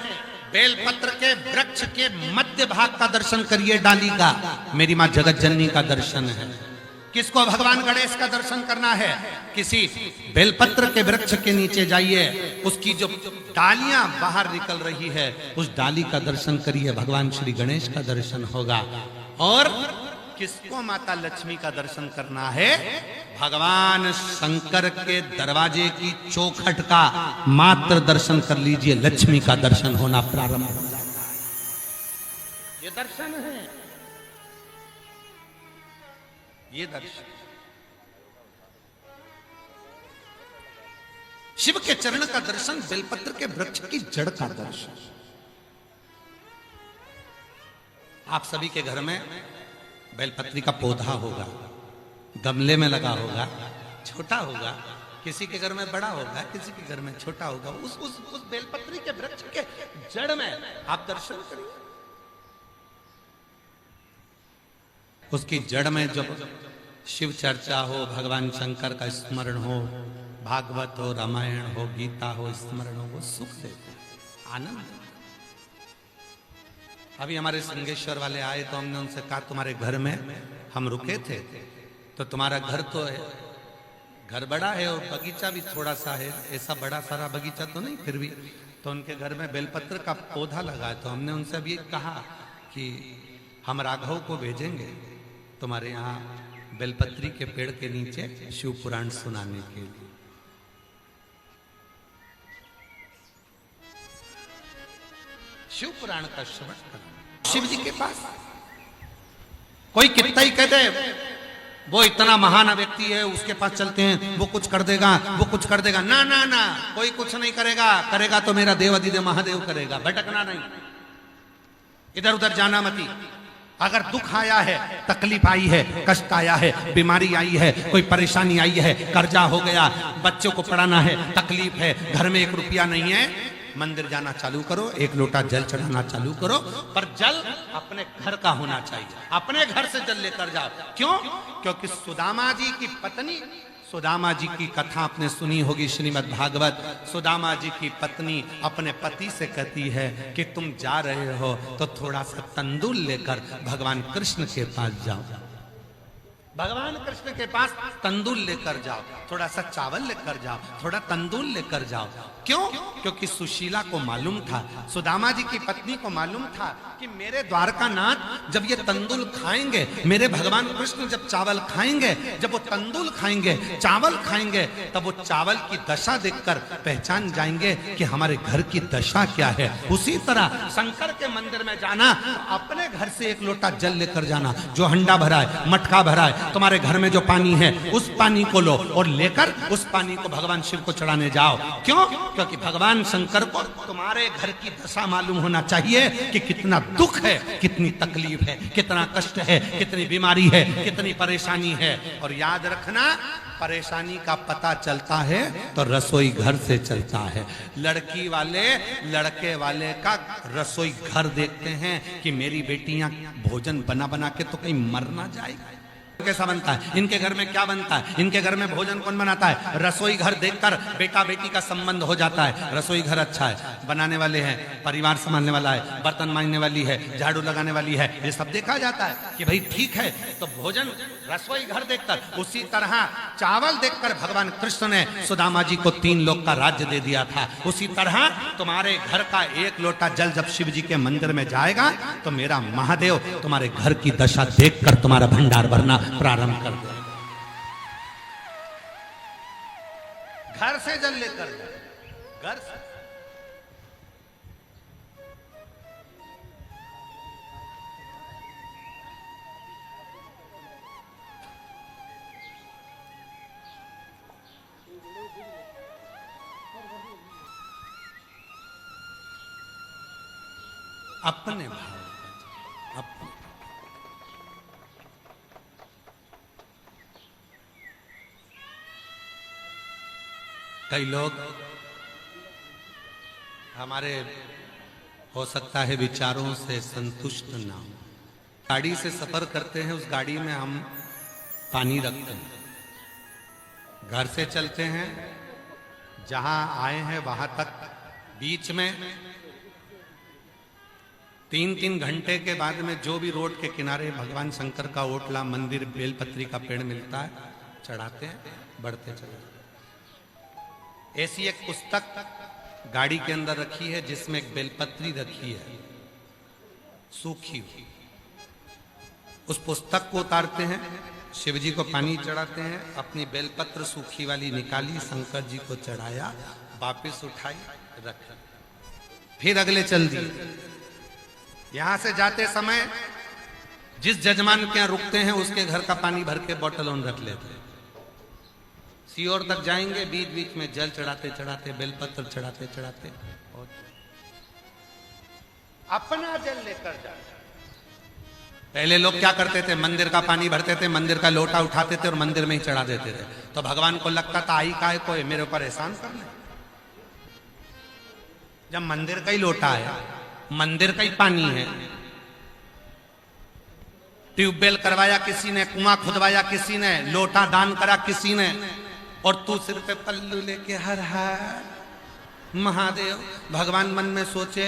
बेलपत्र के वृक्ष के मध्य भाग का दर्शन करिए, डाली का, मेरी मां जगत जननी का दर्शन है। किसको? भगवान गणेश का दर्शन करना है। किसी बेलपत्र के वृक्ष के नीचे जाइए, उसकी जो डालियां बाहर निकल रही है उस डाली का दर्शन करिए, भगवान श्री गणेश का दर्शन होगा। और किसको माता लक्ष्मी का दर्शन करना है? भगवान शंकर के दरवाजे की चौखट का मात्र दर्शन कर लीजिए, लक्ष्मी का दर्शन होना प्रारंभ हो जाता है। ये दर्शन है, ये दर्शन। शिव के चरण का दर्शन, बेलपत्र के वृक्ष की जड़ का दर्शन। आप सभी के घर में बेलपत्री का पौधा होगा, गमले में लगा होगा, छोटा होगा, किसी के घर में बड़ा होगा, किसी के घर में छोटा होगा। उस बेलपत्री के वृक्ष के जड़ में आप दर्शन करिए। उसकी जड़ में जब शिव चर्चा हो, भगवान शंकर का स्मरण हो, भागवत हो, रामायण हो, गीता हो, स्मरण हो, वो सुख देते हैं, आनंद। अभी हमारे संगेश्वर वाले आए तो हमने उनसे कहा तुम्हारे घर में हम रुके थे, तो तुम्हारा घर तो है, घर बड़ा है और बगीचा भी थोड़ा सा है, ऐसा बड़ा सारा बगीचा तो नहीं, फिर भी तो उनके घर में बेलपत्र का पौधा लगा है। तो हमने उनसे अभी कहा कि हम राघव को भेजेंगे तुम्हारे यहाँ बेलपत्री के पेड़ के नीचे शिव पुराण सुनाने के लिए। शिव पुराण का श्रवण करना शिव जी के पास। कोई कितना ही कह दे वो इतना महान व्यक्ति है, उसके पास चलते हैं, वो कुछ कर देगा, वो कुछ कर देगा। ना ना ना, कोई कुछ नहीं करेगा, करेगा तो मेरा देव अधिदेव महादेव करेगा। भटकना नहीं, इधर उधर जाना मती। अगर दुख आया है, तकलीफ आई है, कष्ट आया है, बीमारी आई है, कोई परेशानी आई है, कर्जा हो गया, बच्चों को पढ़ाना है, तकलीफ है, घर में 1 रुपया नहीं है, मंदिर जाना चालू करो, 1 लोटा जल चढ़ाना चालू करो, पर जल अपने घर का होना चाहिए। अपने घर से जल लेकर जाओ। क्यों? क्योंकि सुदामा जी की पत्नी, सुदामा जी की कथा आपने सुनी होगी श्रीमद् भागवत। सुदामा जी की पत्नी अपने पति से कहती है कि तुम जा रहे हो तो थोड़ा सा तंदूर लेकर भगवान कृष्ण के पास जाओ, भगवान कृष्ण के पास तंदूर लेकर जाओ, थोड़ा सा चावल लेकर जाओ, थोड़ा तंदूर लेकर जाओ। क्यों? क्योंकि सुशीला को मालूम था, सुदामा जी की पत्नी को मालूम था कि मेरे द्वारकानाथ जब ये तंदूर खाएंगे, मेरे भगवान कृष्ण जब चावल खाएंगे, जब वो तंदूर खाएंगे, चावल खाएंगे, तब वो चावल की दशा देखकर पहचान जाएंगे कि हमारे घर की दशा क्या है। उसी तरह शंकर के मंदिर में जाना, अपने घर से 1 लोटा जल लेकर जाना, जो हंडा भरा है, मटका भरा है, तुम्हारे घर में जो पानी है उस पानी को लो और लेकर उस पानी को भगवान शिव को चढ़ाने जाओ। क्यों? क्योंकि भगवान शंकर को तुम्हारे घर की दशा मालूम होना चाहिए कि कितना दुख है, कितनी तकलीफ है, कितना कष्ट है, कितनी बीमारी है, कितनी परेशानी है। और याद रखना, परेशानी का पता चलता है तो रसोई घर से चलता है। लड़की वाले लड़के वाले का रसोई घर देखते हैं कि मेरी बेटियां भोजन बना बना के तो कहीं मर ना जाएगी। कैसा बनता है, इनके घर में क्या बनता है, इनके घर में भोजन कौन बनाता है। रसोई घर देखकर बेटा बेटी का संबंध हो जाता है। रसोई घर अच्छा है, बनाने वाले हैं, परिवार संभालने वाला है, बर्तन मांजने वाली है, झाड़ू लगाने वाली है, ये सब देखा जाता है कि भाई ठीक है। तो भोजन रसोई घर देखकर, उसी तरह चावल देखकर भगवान कृष्ण ने सुदामा जी को 3 लोक का राज्य दे दिया था। उसी तरह तुम्हारे घर का 1 लोटा जल जब शिव जी के मंदिर में जाएगा तो मेरा महादेव तुम्हारे घर की दशा देखकर तुम्हारा भंडार भरना प्रारंभ कर दे। घर से जल लेकर, घर से। अपने भाव, अपने कई लोग हमारे हो सकता है विचारों से संतुष्ट ना हो। गाड़ी से सफर करते हैं, उस गाड़ी में हम पानी रखते हैं। घर से चलते हैं, जहां आए हैं वहां तक बीच में 3-3 घंटे के बाद में जो भी रोड के किनारे भगवान शंकर का ओटला, मंदिर, बेलपत्री का पेड़ मिलता है, चढ़ाते हैं, बढ़ते चले। ऐसी एक पुस्तक गाड़ी के अंदर रखी है जिसमें एक बेलपत्री रखी है सूखी हुई। उस पुस्तक को उतारते हैं, शिव जी को पानी चढ़ाते हैं, अपनी बेलपत्र सूखी वाली निकाली, शंकर जी को चढ़ाया, वापिस उठाई, रख, फिर अगले चल दिए। यहां से जाते समय जिस जजमान के यहां रुकते हैं उसके घर का पानी भर के बोतल ऑन रख लेते हैं। सीओर तक जाएंगे, बीच बीच में जल चढ़ाते चढ़ाते, बेलपत्र चढ़ाते चढ़ाते, और अपना जल लेकर जाते। पहले लोग क्या करते थे, मंदिर का पानी भरते थे, मंदिर का लोटा उठाते थे और मंदिर में ही चढ़ा देते थे। तो भगवान को लगता था आई काय को मेरे ऊपर एहसान करना। जब मंदिर का ही लोटा है, मंदिर का ही पानी है, ट्यूबवेल करवाया किसी ने, कुआं खुदवाया किसी ने, लोटा दान करा किसी ने, और तू सिर पे पल्लू लेके हर हर महादेव। भगवान मन में सोचे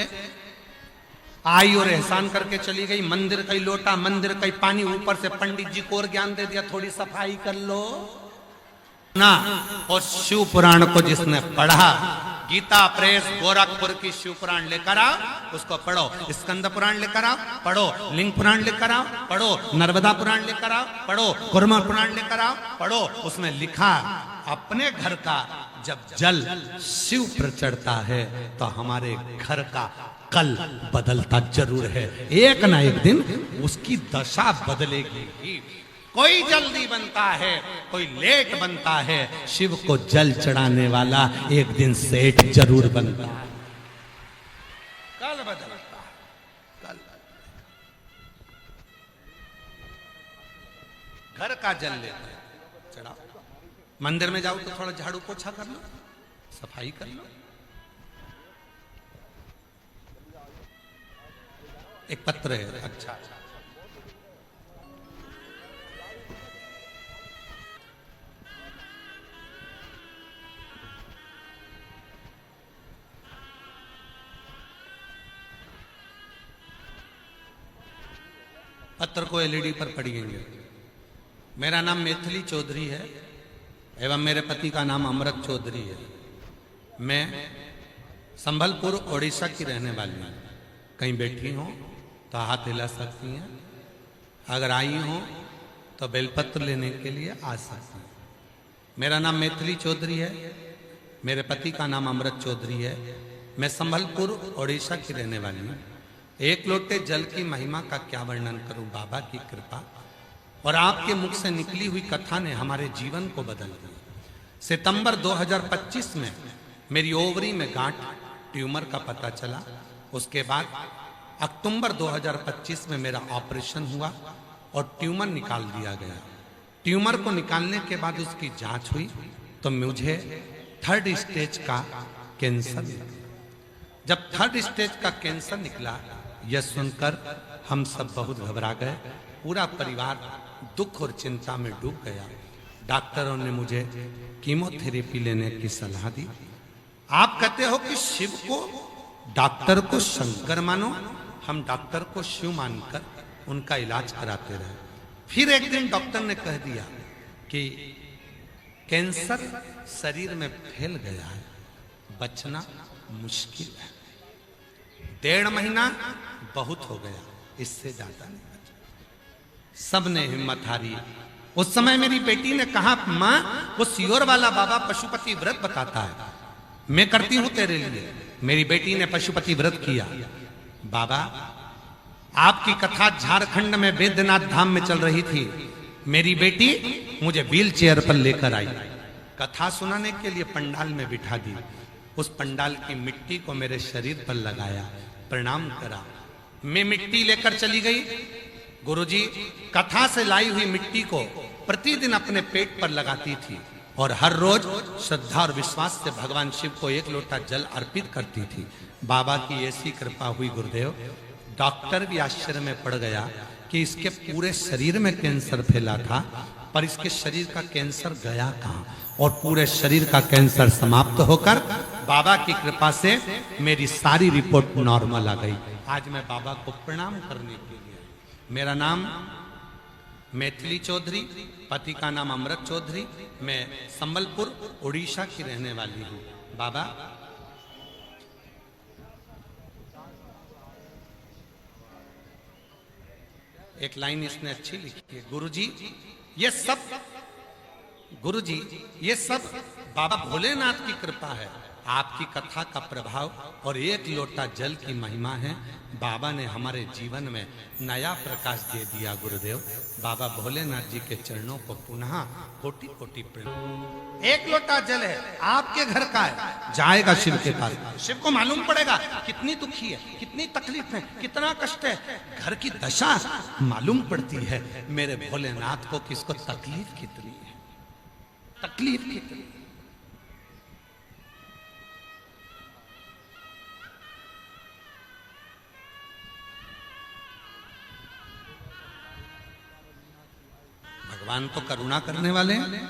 आई और एहसान करके चली गई। मंदिर का ही लोटा, मंदिर का ही पानी, ऊपर से पंडित जी को और ज्ञान दे दिया, थोड़ी सफाई कर लो ना। और शिव पुराण को जिसने पढ़ा, गीता प्रेस गोरखपुर की शिव पुराण लेकर आओ, उसको पढ़ो। स्कंद पुराण लेकर आओ, पढ़ो। लिंग पुराण लेकर आओ, पढ़ो। नर्मदा पुराण लेकर आओ, पढ़ो। कुर्मा पुराण लेकर आओ, पढ़ो। उसमें लिखा अपने घर का जब जल शिव पर चढ़ता है तो हमारे घर का कल बदलता जरूर है। एक ना एक दिन उसकी दशा बदलेगी। कोई जल्दी बनता है, कोई लेट बनता है, शिव को जल चढ़ाने वाला एक दिन सेठ जरूर बनता है। कल बदलता है, कल। घर का जल लेते चढ़ाओ, मंदिर में जाओ तो थोड़ा झाड़ू पोछा कर लो, सफाई कर लो। एक पत्र है, अच्छा पत्र को एलईडी पर पढ़िएंगे। मेरा नाम मैथिली चौधरी है एवं मेरे पति का नाम अमृत चौधरी है। मैं संबलपुर ओडिशा की रहने वाली हूँ। कहीं बैठी हो तो हाथ हिला सकती हैं, अगर आई हो तो बेलपत्र लेने के लिए आ सकती हैं। मेरा नाम मैथिली चौधरी है, मेरे पति का नाम अमृत चौधरी है। मैं संबलपुर ओडिशा की रहने वाली हूँ। एक लोटे जल की महिमा का क्या वर्णन करूं, बाबा की कृपा और आपके मुख से निकली हुई कथा ने हमारे जीवन को बदल दिया। सितंबर 2025 में मेरी ओवरी में गांठ ट्यूमर का पता चला। उसके बाद अक्टूबर 2025 में मेरा ऑपरेशन हुआ और ट्यूमर निकाल दिया गया। ट्यूमर को निकालने के बाद उसकी जांच हुई तो मुझे 3rd स्टेज का कैंसर निकला। जब 3rd स्टेज का कैंसर निकला, यह सुनकर हम सब बहुत घबरा गए। पूरा परिवार दुख और चिंता में डूब गया। डॉक्टरों ने मुझे कीमोथेरेपी लेने की सलाह दी। आप कहते हो कि शिव को, डॉक्टर को शंकर मानो, हम डॉक्टर को शिव मानकर उनका इलाज कराते रहे। फिर एक दिन डॉक्टर ने कह दिया कि कैंसर शरीर में फैल गया है, बचना मुश्किल है। 1.5 महीना बहुत हो गया, इससे ज्यादा नहीं बचा। सबने हिम्मत हारी। उस समय मेरी बेटी ने कहा, मां वो सियोर वाला बाबा पशुपति व्रत बताता है, मैं करती हूं तेरे लिए। मेरी बेटी ने पशुपति व्रत किया। बाबा आपकी कथा झारखंड में बैद्यनाथ धाम में चल रही थी। मेरी बेटी मुझे व्हील चेयर पर लेकर आई, कथा सुनाने के लिए पंडाल में बिठा दी। उस पंडाल की मिट्टी को मेरे शरीर पर लगाया, प्रणाम करा। मैं मिट्टी लेकर चली गई। गुरुजी कथा से लाई हुई मिट्टी को प्रतिदिन अपने पेट पर लगाती थी। और हर रोज श्रद्धा और विश्वास से भगवान शिव को 1 लोटा जल अर्पित करती थी। बाबा की ऐसी कृपा हुई गुरुदेव, डॉक्टर भी आश्चर्य में पड़ गया कि इसके पूरे शरीर में कैंसर फैला था, पर इसके शरीर का कैंसर गया कहां, और पूरे शरीर का कैंसर समाप्त होकर बाबा की कृपा से मेरी सारी रिपोर्ट नॉर्मल आ गई। आज मैं बाबा को प्रणाम करने के लिए, मेरा नाम मैथिली चौधरी, पति का नाम अमृत चौधरी, मैं संबलपुर उड़ीसा की रहने वाली हूँ। बाबा एक लाइन इसने अच्छी लिखी है, गुरुजी ये सब बाबा भोलेनाथ की कृपा है, आपकी कथा का प्रभाव और 1 लोटा जल की महिमा है। बाबा ने हमारे जीवन में नया प्रकाश दे दिया। गुरुदेव, बाबा भोलेनाथ जी के चरणों को पुनः कोटि कोटि प्रणाम। 1 लोटा जल है, आपके घर का है, जाएगा शिव के पास। शिव को मालूम पड़ेगा कितनी दुखी है, कितनी तकलीफ है, कितना कष्ट है, घर की दशा मालूम पड़ती है मेरे भोलेनाथ को, किसको तकलीफ कितनी है, तकलीफ कितनी। भगवान तो करुणा करने वाले हैं,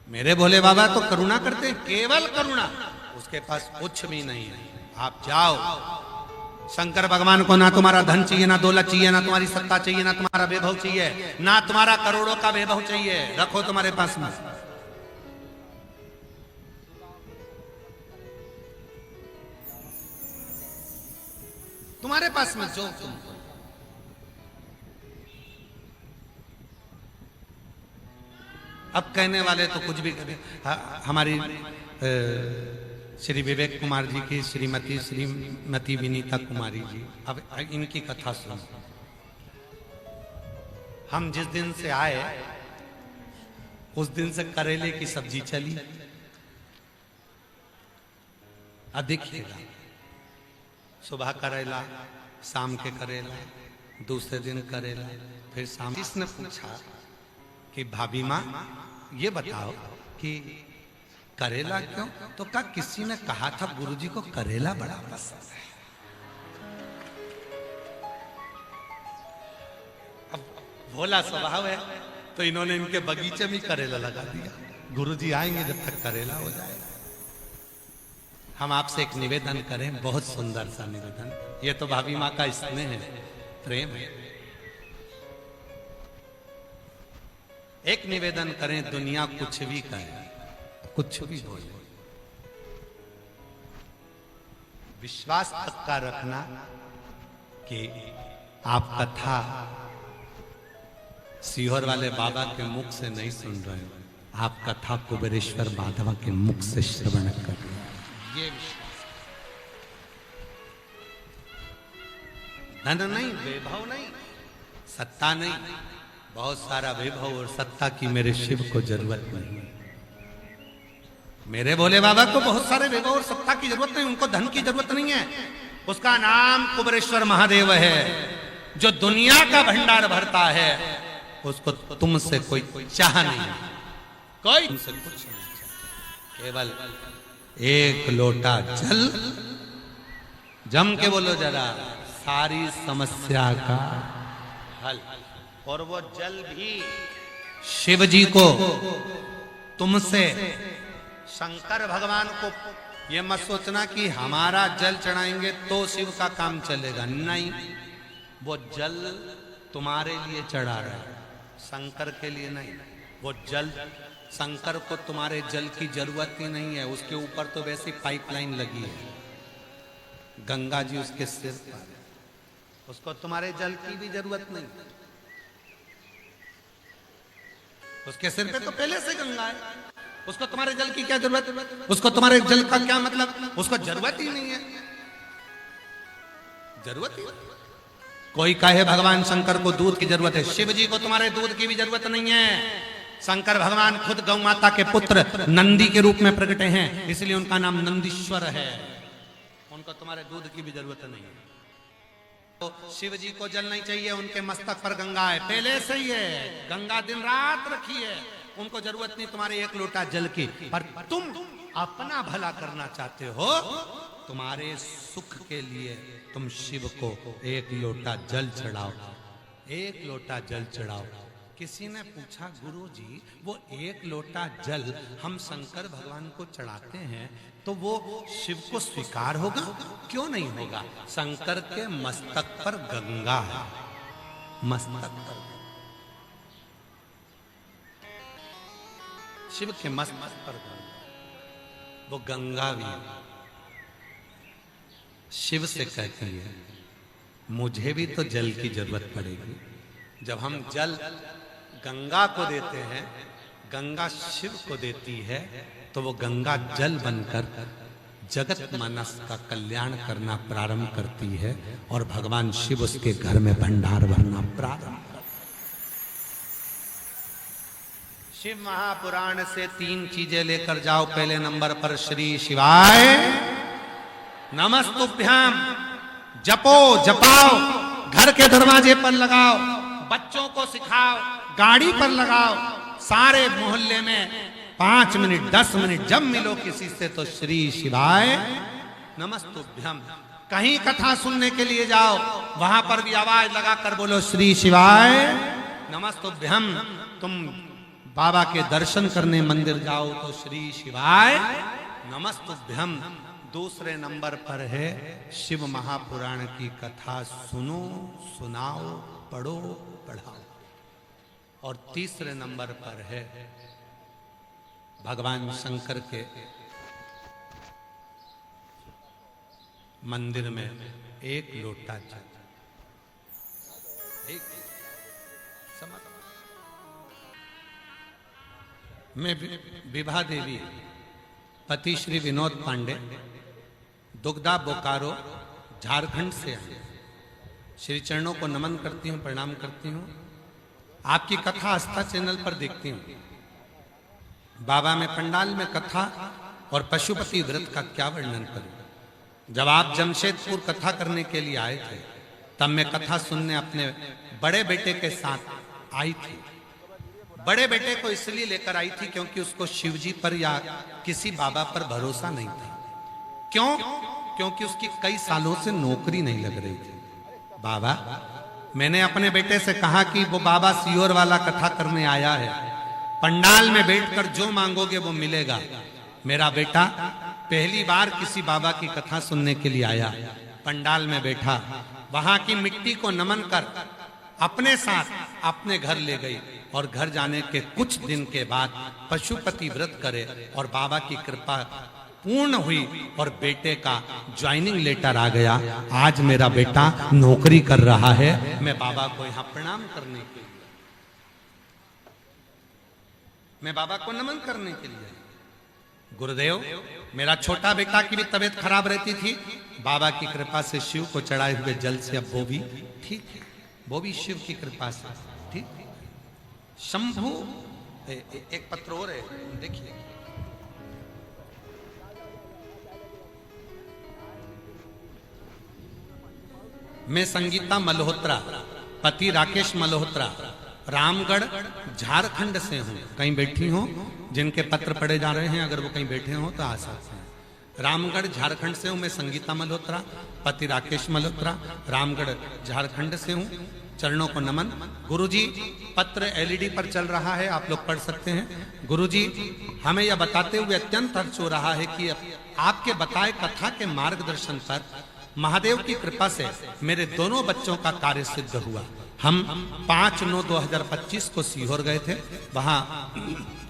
मेरे भोले बाबा तो करुणा करते हैं, केवल करुणा, उसके पास कुछ भी नहीं है। आप जाओ, शंकर भगवान को ना तुम्हारा धन चाहिए, ना दौलत चाहिए, ना तुम्हारी सत्ता चाहिए, ना तुम्हारा वैभव चाहिए, ना तुम्हारा करोड़ों का वैभव चाहिए, रखो तुम्हारे पास में। तुम्हारे पास में जो तुम, अब कहने वाले तो कुछ भी करें। हमारी श्री विवेक कुमार जी की श्रीमती विनीता कुमारी जी, अब इनकी कथा सुनो। हम जिस दिन से आए उस दिन से करेले की सब्जी चली, देखिएगा, सुबह करेला, शाम के करेला, दूसरे दिन करेला, फिर शाम। इसने पूछा कि भाभी माँ ये बताओ कि करेला क्यों, तो क्या किसी ने कहा था गुरुजी को करेला बड़ा पसंद है। अब भोला स्वभाव है तो इन्होंने इनके बगीचे में करेला लगा दिया। गुरुजी आएंगे जब तक करेला हो जाएगा। हम आपसे एक निवेदन करें, बहुत सुंदर सा निवेदन, ये तो भाभी माँ का स्नेह है, प्रेम है। एक निवेदन करें, दुनिया कुछ भी कहे, कुछ भी बोले, विश्वास पक्का रखना कि आप कथा सीहोर वाले बाबा के मुख से नहीं सुन रहे हो, आप कथा कुबेरेश्वर माधवा के मुख से श्रवण कर रहे हो। ये विश्वास, धन नहीं, वैभव नहीं, सत्ता नहीं, बहुत सारा वैभव और सत्ता की मेरे शिव को जरूरत नहीं। मेरे भोले बाबा को बहुत सारे वैभव और सत्ता की जरूरत नहीं, उनको धन की जरूरत नहीं है। उसका नाम कुबेरेश्वर महादेव है, जो दुनिया का भंडार भरता है। उसको तुमसे कोई चाह नहीं, कोई तुमसे कुछ नहीं चाह, केवल 1 लोटा जल, जम के बोलो जरा, सारी समस्या का हल। और वो जल भी शिव जी को, तुमसे, शंकर भगवान को। ये मत सोचना कि हमारा जल चढ़ाएंगे तो शिव का काम चलेगा, नहीं, वो जल तुम्हारे लिए चढ़ा रहा है, शंकर के लिए नहीं। वो जल, शंकर को तुम्हारे जल की जरूरत ही नहीं है, उसके ऊपर तो वैसी पाइपलाइन लगी है, गंगा जी उसके सिर पर, उसको तुम्हारे जल की भी जरूरत नहीं। उसके सिर पे तो पहले से गंगा है, उसको तुम्हारे जल की क्या जरूरत, उसको तुम्हारे जल का क्या मतलब, उसको जरूरत ही नहीं है, जरूरत ही। कोई कहे भगवान शंकर को दूध की जरूरत है, शिव जी को तुम्हारे दूध की भी जरूरत नहीं है। शंकर भगवान खुद गौ माता के पुत्र नंदी के रूप में प्रकटे हैं, इसलिए उनका नाम नंदीश्वर है, उनको तुम्हारे दूध की भी जरूरत नहीं है। शिव जी को जल नहीं चाहिए, उनके मस्तक पर गंगा है पहले से ही है, गंगा दिन रात रखी है, उनको जरूरत नहीं तुम्हारे एक लोटा जल की। पर तुम अपना भला करना चाहते हो, तुम्हारे सुख के लिए तुम शिव को एक लोटा जल चढ़ाओ, एक लोटा जल चढ़ाओ। किसी ने पूछा गुरु जी वो एक लोटा जल हम शंकर भगवान को चढ़ाते हैं तो वो शिव को स्वीकार होगा? क्यों नहीं होगा? शंकर के मस्तक पर गंगा है, मस्तक पर, शिव के मस्तक पर गंगा, वो गंगा भी शिव से कहती है मुझे भी तो जल की जरूरत पड़ेगी। जब हम जल गंगा को देते हैं, गंगा शिव को देती है, तो वो गंगा जल बनकर जगत मानस का कल्याण करना प्रारंभ करती है और भगवान शिव उसके घर में भंडार भरना प्रारंभ करते। शिव महापुराण से 3 चीजें लेकर जाओ। पहले नंबर पर श्री शिवाय नमस्तुभ्याम, जपो जपाओ, घर के दरवाजे पर लगाओ, बच्चों को सिखाओ, गाड़ी पर लगाओ, सारे मोहल्ले में 5 मिनट 10 मिनट जब मिलो किसी से तो श्री शिवाय नमस्तुभ्यम। कहीं कथा सुनने के लिए जाओ, वहां पर भी आवाज लगाकर बोलो श्री शिवाय नमस्तुभ्यम। तुम बाबा के दर्शन करने मंदिर जाओ तो श्री शिवाय नमस्तुभ्यम। दूसरे नंबर पर है शिव महापुराण की कथा सुनो, सुनाओ, पढ़ो, पढ़ाओ। और तीसरे नंबर पर है भगवान शंकर के मंदिर में एक लोटा जल। मैं विभा देवी पति श्री विनोद पांडे दुगदा बोकारो झारखंड से आए। श्री चरणों को नमन करती हूँ, प्रणाम करती हूँ। आपकी कथा आस्था चैनल पर देखती हूँ। बाबा में पंडाल में कथा और पशुपति व्रत का क्या वर्णन करूं। जब आप जमशेदपुर कथा करने के लिए आए थे तब मैं कथा सुनने अपने बड़े बेटे के साथ आई थी। बड़े बेटे को इसलिए लेकर आई थी क्योंकि उसको शिवजी पर या किसी बाबा पर भरोसा नहीं था। क्यों? क्योंकि उसकी कई सालों से नौकरी नहीं लग रही थी। बाबा, मैंने अपने बेटे से कहा कि वो बाबा सियोर वाला कथा करने आया है, पंडाल में बैठकर जो मांगोगे वो मिलेगा। मेरा बेटा पहली बार किसी बाबा की कथा सुनने के लिए आया, पंडाल में बैठा, वहां की मिट्टी को नमन कर अपने साथ अपने घर ले गई और घर जाने के कुछ दिन के बाद पशुपति व्रत करे और बाबा की कृपा पूर्ण हुई और बेटे का ज्वाइनिंग लेटर आ गया। आज मेरा बेटा नौकरी कर रहा है। मैं बाबा को यहाँ प्रणाम करने के लिए, मैं बाबा को नमन करने के लिए। गुरुदेव, मेरा छोटा बेटा की भी तबीयत खराब रहती थी, बाबा की कृपा से शिव को चढ़ाए हुए जल से अब वो भी ठीक है, वो भी शिव की कृपा से ठीक। शंभु एक पत्र और है, देखिए। मैं संगीता मल्होत्रा, पति राकेश मल्होत्रा, रामगढ़ झारखंड से हूँ। कहीं बैठी हो, जिनके पत्र पढ़े जा रहे हैं अगर वो कहीं बैठे हो तो आ सकते हैं। रामगढ़ झारखंड से हूँ मैं, संगीता मल्होत्रा, पति राकेश मल्होत्रा, रामगढ़ झारखंड से हूँ। चरणों को नमन। गुरुजी, पत्र एलईडी पर चल रहा है, आप लोग पढ़ सकते हैं। गुरुजी, हमें यह बताते हुए अत्यंत हर्ष हो रहा है कि आपके बताए कथा के मार्गदर्शन पर महादेव की कृपा से मेरे दोनों बच्चों का कार्य सिद्ध हुआ। हम 5/9/2025 को सीहोर गए थे, वहां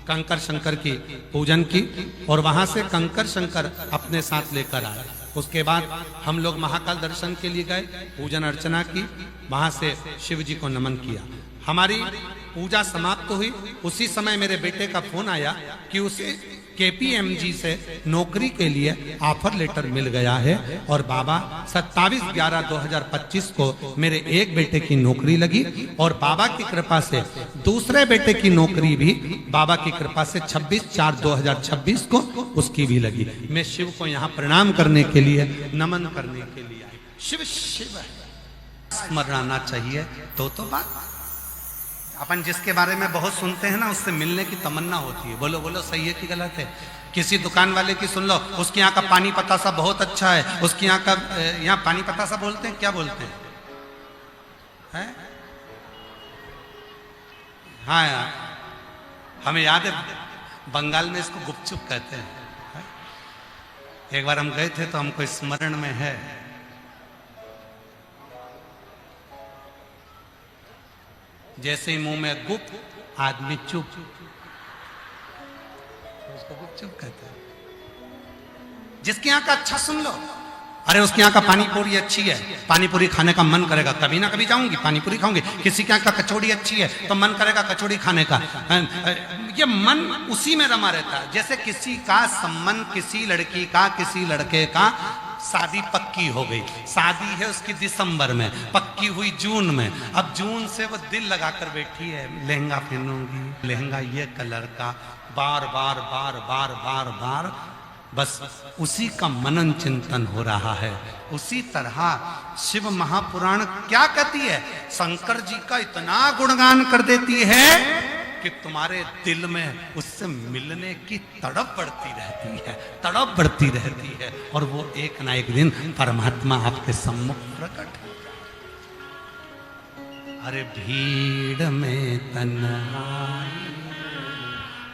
कंकर शंकर की पूजन की और वहां से कंकर शंकर अपने साथ लेकर आए। उसके बाद हम लोग महाकाल दर्शन के लिए गए, पूजन अर्चना की, वहां से शिव जी को नमन किया। हमारी पूजा समाप्त हुई, उसी समय मेरे बेटे का फोन आया कि उसे KPMG से नौकरी के लिए ऑफर लेटर मिल गया है और बाबा 27/11/2025 को मेरे एक बेटे की नौकरी लगी और बाबा की कृपा से दूसरे बेटे की नौकरी भी बाबा की कृपा से 26/4/2026 को उसकी भी लगी। मैं शिव को यहाँ प्रणाम करने के लिए, नमन करने के लिए आई। शिव शिव है। स्मरण चाहिए तो बात। अपन जिसके बारे में बहुत सुनते हैं ना, उससे मिलने की तमन्ना होती है। बोलो बोलो, सही है कि गलत है? किसी दुकान वाले की सुन लो, उसके यहाँ का पानी पतासा बहुत अच्छा है, उसके यहाँ का, यहाँ पानी पतासा बोलते हैं, क्या बोलते हैं? है? हाँ यार, हमें याद है बंगाल में इसको गुपचुप कहते हैं। एक बार हम गए थे तो हमको स्मरण में है, जैसे ही मुंह में गुप, आदमी चुप, उसको गुपचुप कहते हैं। जिसके यहाँ का अच्छा सुन लो, अरे उसके यहाँ का पानी पूरी अच्छी है, पानी पूरी खाने का मन करेगा, कभी ना कभी जाऊंगी पानी पूरी खाऊंगी। किसी के यहाँ का कचौड़ी अच्छी है तो मन करेगा कचौड़ी खाने का। ये मन उसी में रमा रहता है। जैसे किसी का संबंध, किसी लड़की का किसी लड़के का शादी पक्की हो गई, शादी है उसकी दिसंबर में, पक्की हुई जून में। अब जून से वो दिल लगाकर बैठी है, लहंगा पहनूंगी, लहंगा ये कलर का, बार बार बार बार बार बार, बस उसी का मनन चिंतन हो रहा है। उसी तरह शिव महापुराण क्या कहती है? शंकर जी का इतना गुणगान कर देती है कि तुम्हारे दिल में उससे मिलने की तड़प बढ़ती रहती है, तड़प बढ़ती रहती है, और वो एक ना एक दिन परमात्मा आपके सम्मुख प्रकट हो। अरे भीड़ में तन्हाई,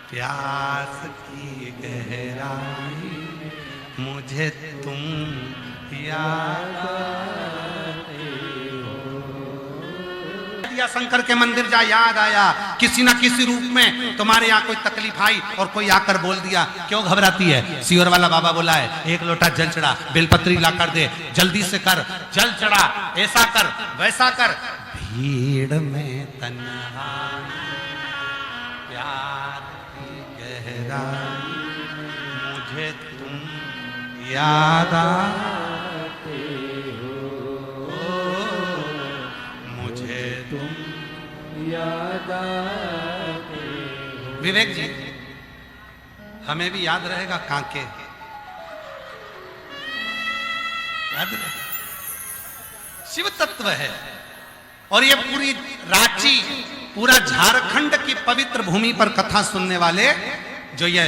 प्यास की गहराई, मुझे तुम याद आते हो। या शंकर के मंदिर जा, याद आया किसी ना किसी रूप में तुम्हारे यहाँ कोई तकलीफ आई और कोई आकर बोल दिया, क्यों घबराती है? सियोर वाला बाबा बोला है, एक लोटा जल चढ़ा, बेलपत्री ला कर दे, जल्दी से कर, जल चढ़ा, ऐसा कर वैसा कर। भीड़ में तन्हाई, प्यार गहराई, मुझे तुम याद आते हो, मुझे तुम याद आते हो। विवेक जी, हमें भी याद रहेगा कांके, याद रहेगा। शिव तत्व है, और ये पूरी रांची, पूरा झारखंड की पवित्र भूमि पर कथा सुनने वाले, जो ये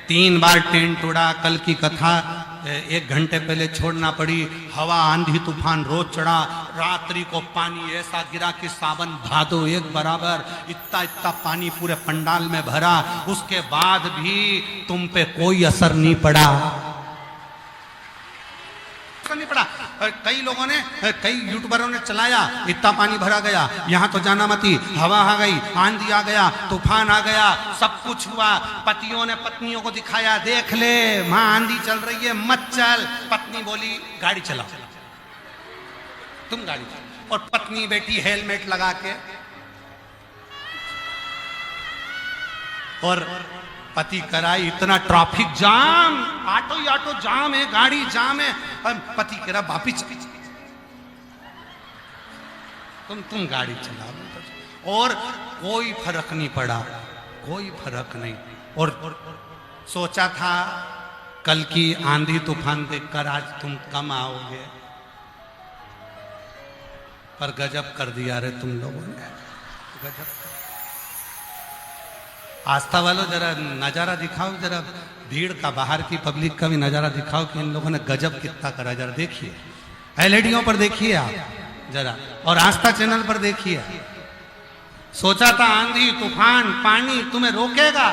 3 बार टेंट उड़ा, कल की कथा 1 घंटे पहले छोड़ना पड़ी, हवा आंधी तूफान रोज चढ़ा, रात्रि को पानी ऐसा गिरा कि सावन भादो एक बराबर, इतना इतना पानी पूरे पंडाल में भरा, उसके बाद भी तुम पे कोई असर नहीं पड़ा, नहीं पड़ा। कई लोगों ने, कई यूट्यूबरों ने चलाया, इतना पानी भरा गया, यहाँ तो जाना मती, हवा आ गई, आंधी आ गया, तूफान आ गया, सब कुछ हुआ। पतियों ने पत्नियों को दिखाया, देख ले मां आंधी चल रही है, मत चल। पत्नी बोली गाड़ी चलाओ, तुम गाड़ी चलाओ, और पत्नी बैठी हेलमेट लगा के, और पति कराई इतना ट्रैफिक जाम, ऑटो ही ऑटो जाम है, गाड़ी जाम है, पति कह रहा वापिस तुम गाड़ी चलाओ, और कोई फर्क नहीं पड़ा, कोई फर्क नहीं। और सोचा था कल की आंधी तूफान देखकर आज तुम कम आओगे, पर गजब कर दिया रे तुम लोगों ने, गजब। आस्था वालों जरा नजारा दिखाओ, जरा भीड़ का, बाहर की पब्लिक का भी नजारा दिखाओ कि इन लोगों ने गजब कितना करा। जरा देखिए, एलईडीओ पर देखिए आप जरा, और आस्था चैनल पर देखिए। सोचा था आंधी तूफान पानी तुम्हें रोकेगा,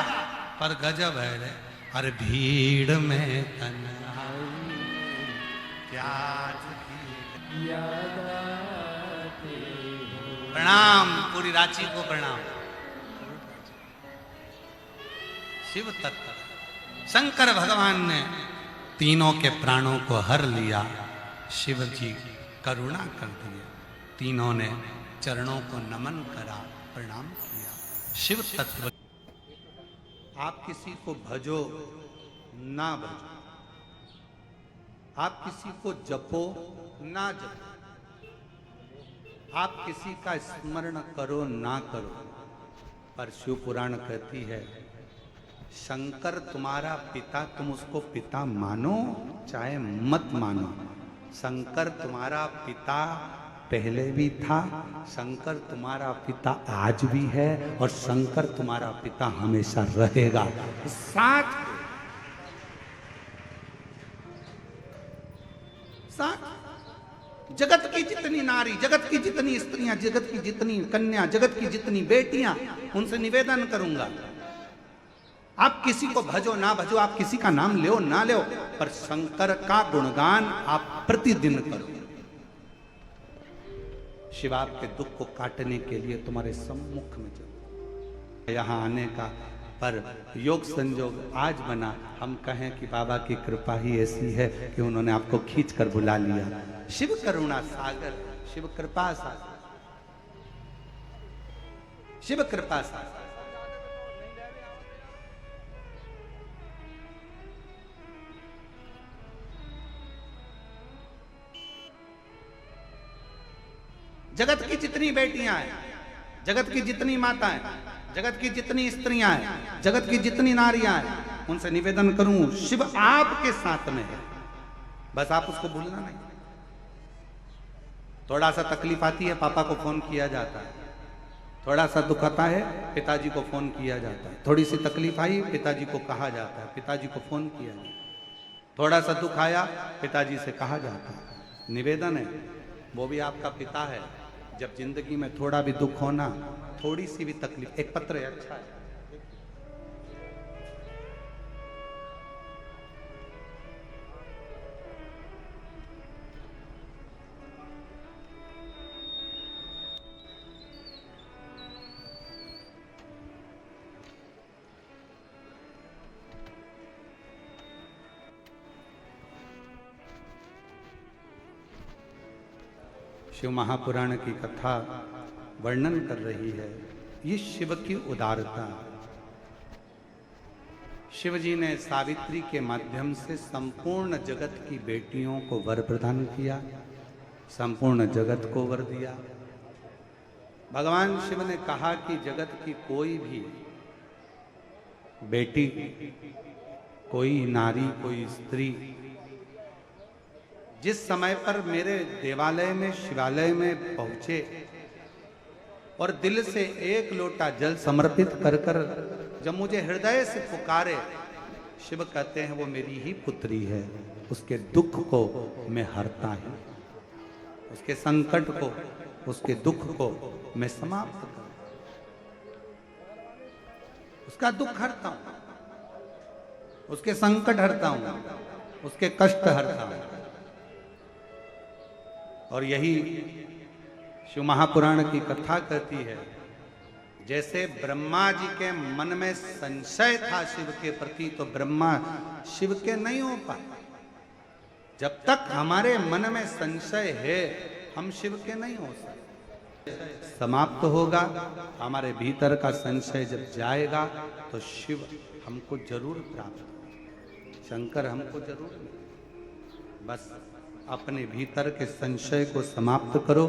पर गजब है रे। अरे भीड़ में तन्हाई, प्यास की याद आते हो। प्रणाम, पूरी रांची को प्रणाम। शिव तत्व, शंकर भगवान ने तीनों के प्राणों को हर लिया, शिव जी करुणा कर दिए, तीनों ने चरणों को नमन करा, प्रणाम किया। शिव तत्व, आप किसी को भजो ना भजो, आप किसी को जपो ना जपो, आप किसी का स्मरण करो ना करो, पर शिव पुराण कहती है शंकर तुम्हारा पिता, तुम उसको पिता मानो चाहे मत मानो, शंकर तुम्हारा पिता पहले भी था, शंकर तुम्हारा पिता आज भी है और शंकर तुम्हारा पिता हमेशा रहेगा। साथ साथ जगत की जितनी नारी, जगत की जितनी स्त्रियां, जगत की जितनी कन्या, जगत की जितनी बेटियां, उनसे निवेदन करूंगा, आप किसी को भजो ना भजो, आप किसी का नाम लो ना लो, पर शंकर का गुणगान आप प्रतिदिन करो। शिव आपके दुख को काटने के लिए तुम्हारे सम्मुख में चलो। यहां आने का पर योग संजोग आज बना, हम कहें कि बाबा की कृपा ही ऐसी है कि उन्होंने आपको खींच कर बुला लिया। शिव करुणा सागर, शिव कृपा सागर, शिव कृपा सागर। जगत की जितनी बेटियां हैं, जगत की जितनी माताएं, जगत की जितनी स्त्रियां हैं, जगत की जितनी नारियां हैं, उनसे निवेदन करूं, शिव आपके साथ में है, बस आप उसको भूलना नहीं। थोड़ा सा तकलीफ आती है, पापा को फोन किया जाता है, थोड़ा सा दुख आता है, पिताजी को फोन किया जाता है, थोड़ी सी तकलीफ आई, पिताजी को कहा जाता है, पिताजी को फोन किया जाता है, थोड़ा सा दुख आया, पिताजी से कहा जाता है। निवेदन है, वो भी आपका पिता है। जब जिंदगी में थोड़ा भी दुख होना, थोड़ी सी भी तकलीफ, एक पत्र है, अच्छा है, शिव महापुराण की कथा वर्णन कर रही है। ये शिव की उदारता। शिव जी ने सावित्री के माध्यम से संपूर्ण जगत की बेटियों को वर प्रदान किया, संपूर्ण जगत को वर दिया। भगवान शिव ने कहा कि जगत की कोई भी बेटी, कोई नारी, कोई स्त्री जिस समय पर मेरे देवालय में, शिवालय में पहुंचे और दिल से एक लोटा जल समर्पित कर कर जब मुझे हृदय से पुकारे, शिव कहते हैं वो मेरी ही पुत्री है। उसके दुख को मैं हरता हूं, उसके संकट को, उसके दुख को मैं समाप्त करता हूं, उसका दुख हरता हूं, उसके संकट हरता हूं, उसके कष्ट हरता हूं। और यही शिव महापुराण की कथा कहती है, जैसे ब्रह्मा जी के मन में संशय था शिव के प्रति, तो ब्रह्मा शिव के नहीं हो पाए। जब तक हमारे मन में संशय है, हम शिव के नहीं हो सकते। समाप्त होगा, हमारे भीतर का संशय जब जाएगा तो शिव हमको जरूर प्राप्त होगा, शंकर हमको जरूर मिलेगा। बस अपने भीतर के संशय को समाप्त करो।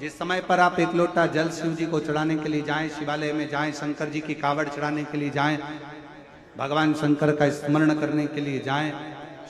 जिस समय पर आप एक लोटा जल शिव जी को चढ़ाने के लिए जाएं, शिवालय में जाएं, शंकर जी की कावड़ चढ़ाने के लिए जाएं, भगवान शंकर का स्मरण करने के लिए जाएं,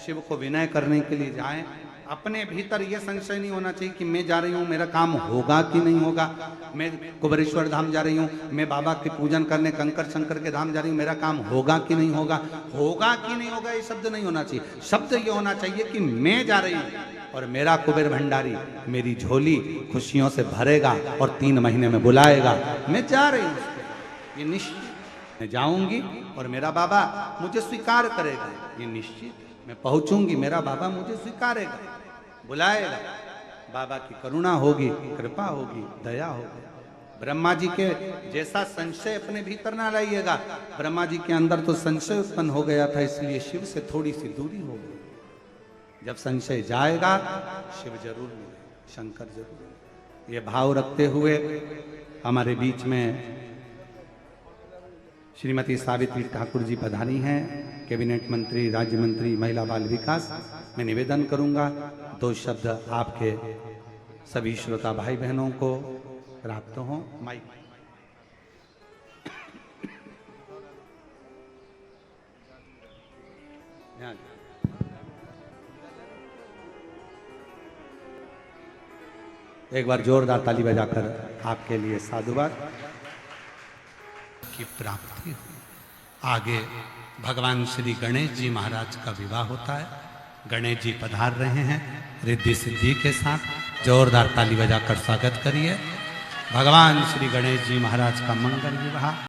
शिव को विनय करने के लिए जाएं, अपने भीतर यह संशय नहीं होना चाहिए कि मैं जा रही हूं, मेरा काम होगा कि नहीं होगा। मैं कुबेरेश्वर धाम जा रही हूं, मैं बाबा के पूजन करने कंकर शंकर के धाम जा रही हूं, मेरा काम होगा कि नहीं होगा। होगा कि नहीं होगा ये शब्द नहीं होना चाहिए। शब्द ये होना चाहिए कि मैं जा रही हूं और मेरा कुबेर भंडारी मेरी झोली खुशियों से भरेगा और 3 महीने में बुलाएगा। मैं जा रही हूं, ये निश्चित। मैं जाऊंगी और मेरा बाबा मुझे स्वीकार करेगा, ये निश्चित। मैं पहुंचूंगी, मेरा बाबा मुझे स्वीकारेगा, बुलाएगा। बाबा की करुणा होगी, कृपा होगी, दया होगी। ब्रह्मा जी के जैसा संशय अपने भीतर ना लाइएगा। ब्रह्मा जी के अंदर तो संशय उत्पन्न हो गया था, इसलिए शिव से थोड़ी सी दूरी हो गई। जब संशय जाएगा, शिव जरूर मिलेगा, शंकर जरूर मिलेगा। ये भाव रखते हुए हमारे बीच में श्रीमती सावित्री ठाकुर जी पधारी हैं, कैबिनेट मंत्री, राज्य मंत्री महिला बाल विकास। मैं निवेदन करूंगा 2 शब्द आपके सभी श्रोता भाई बहनों को प्राप्त हों। माइक एक बार जोरदार ताली बजाकर आपके लिए साधुवाद की प्राप्ति हुई। आगे भगवान श्री गणेश जी महाराज का विवाह होता है। गणेश जी पधार रहे हैं रिद्धि सिद्धि के साथ। जोरदार ताली बजाकर स्वागत करिए। भगवान श्री गणेश जी महाराज का मंगल विवाह।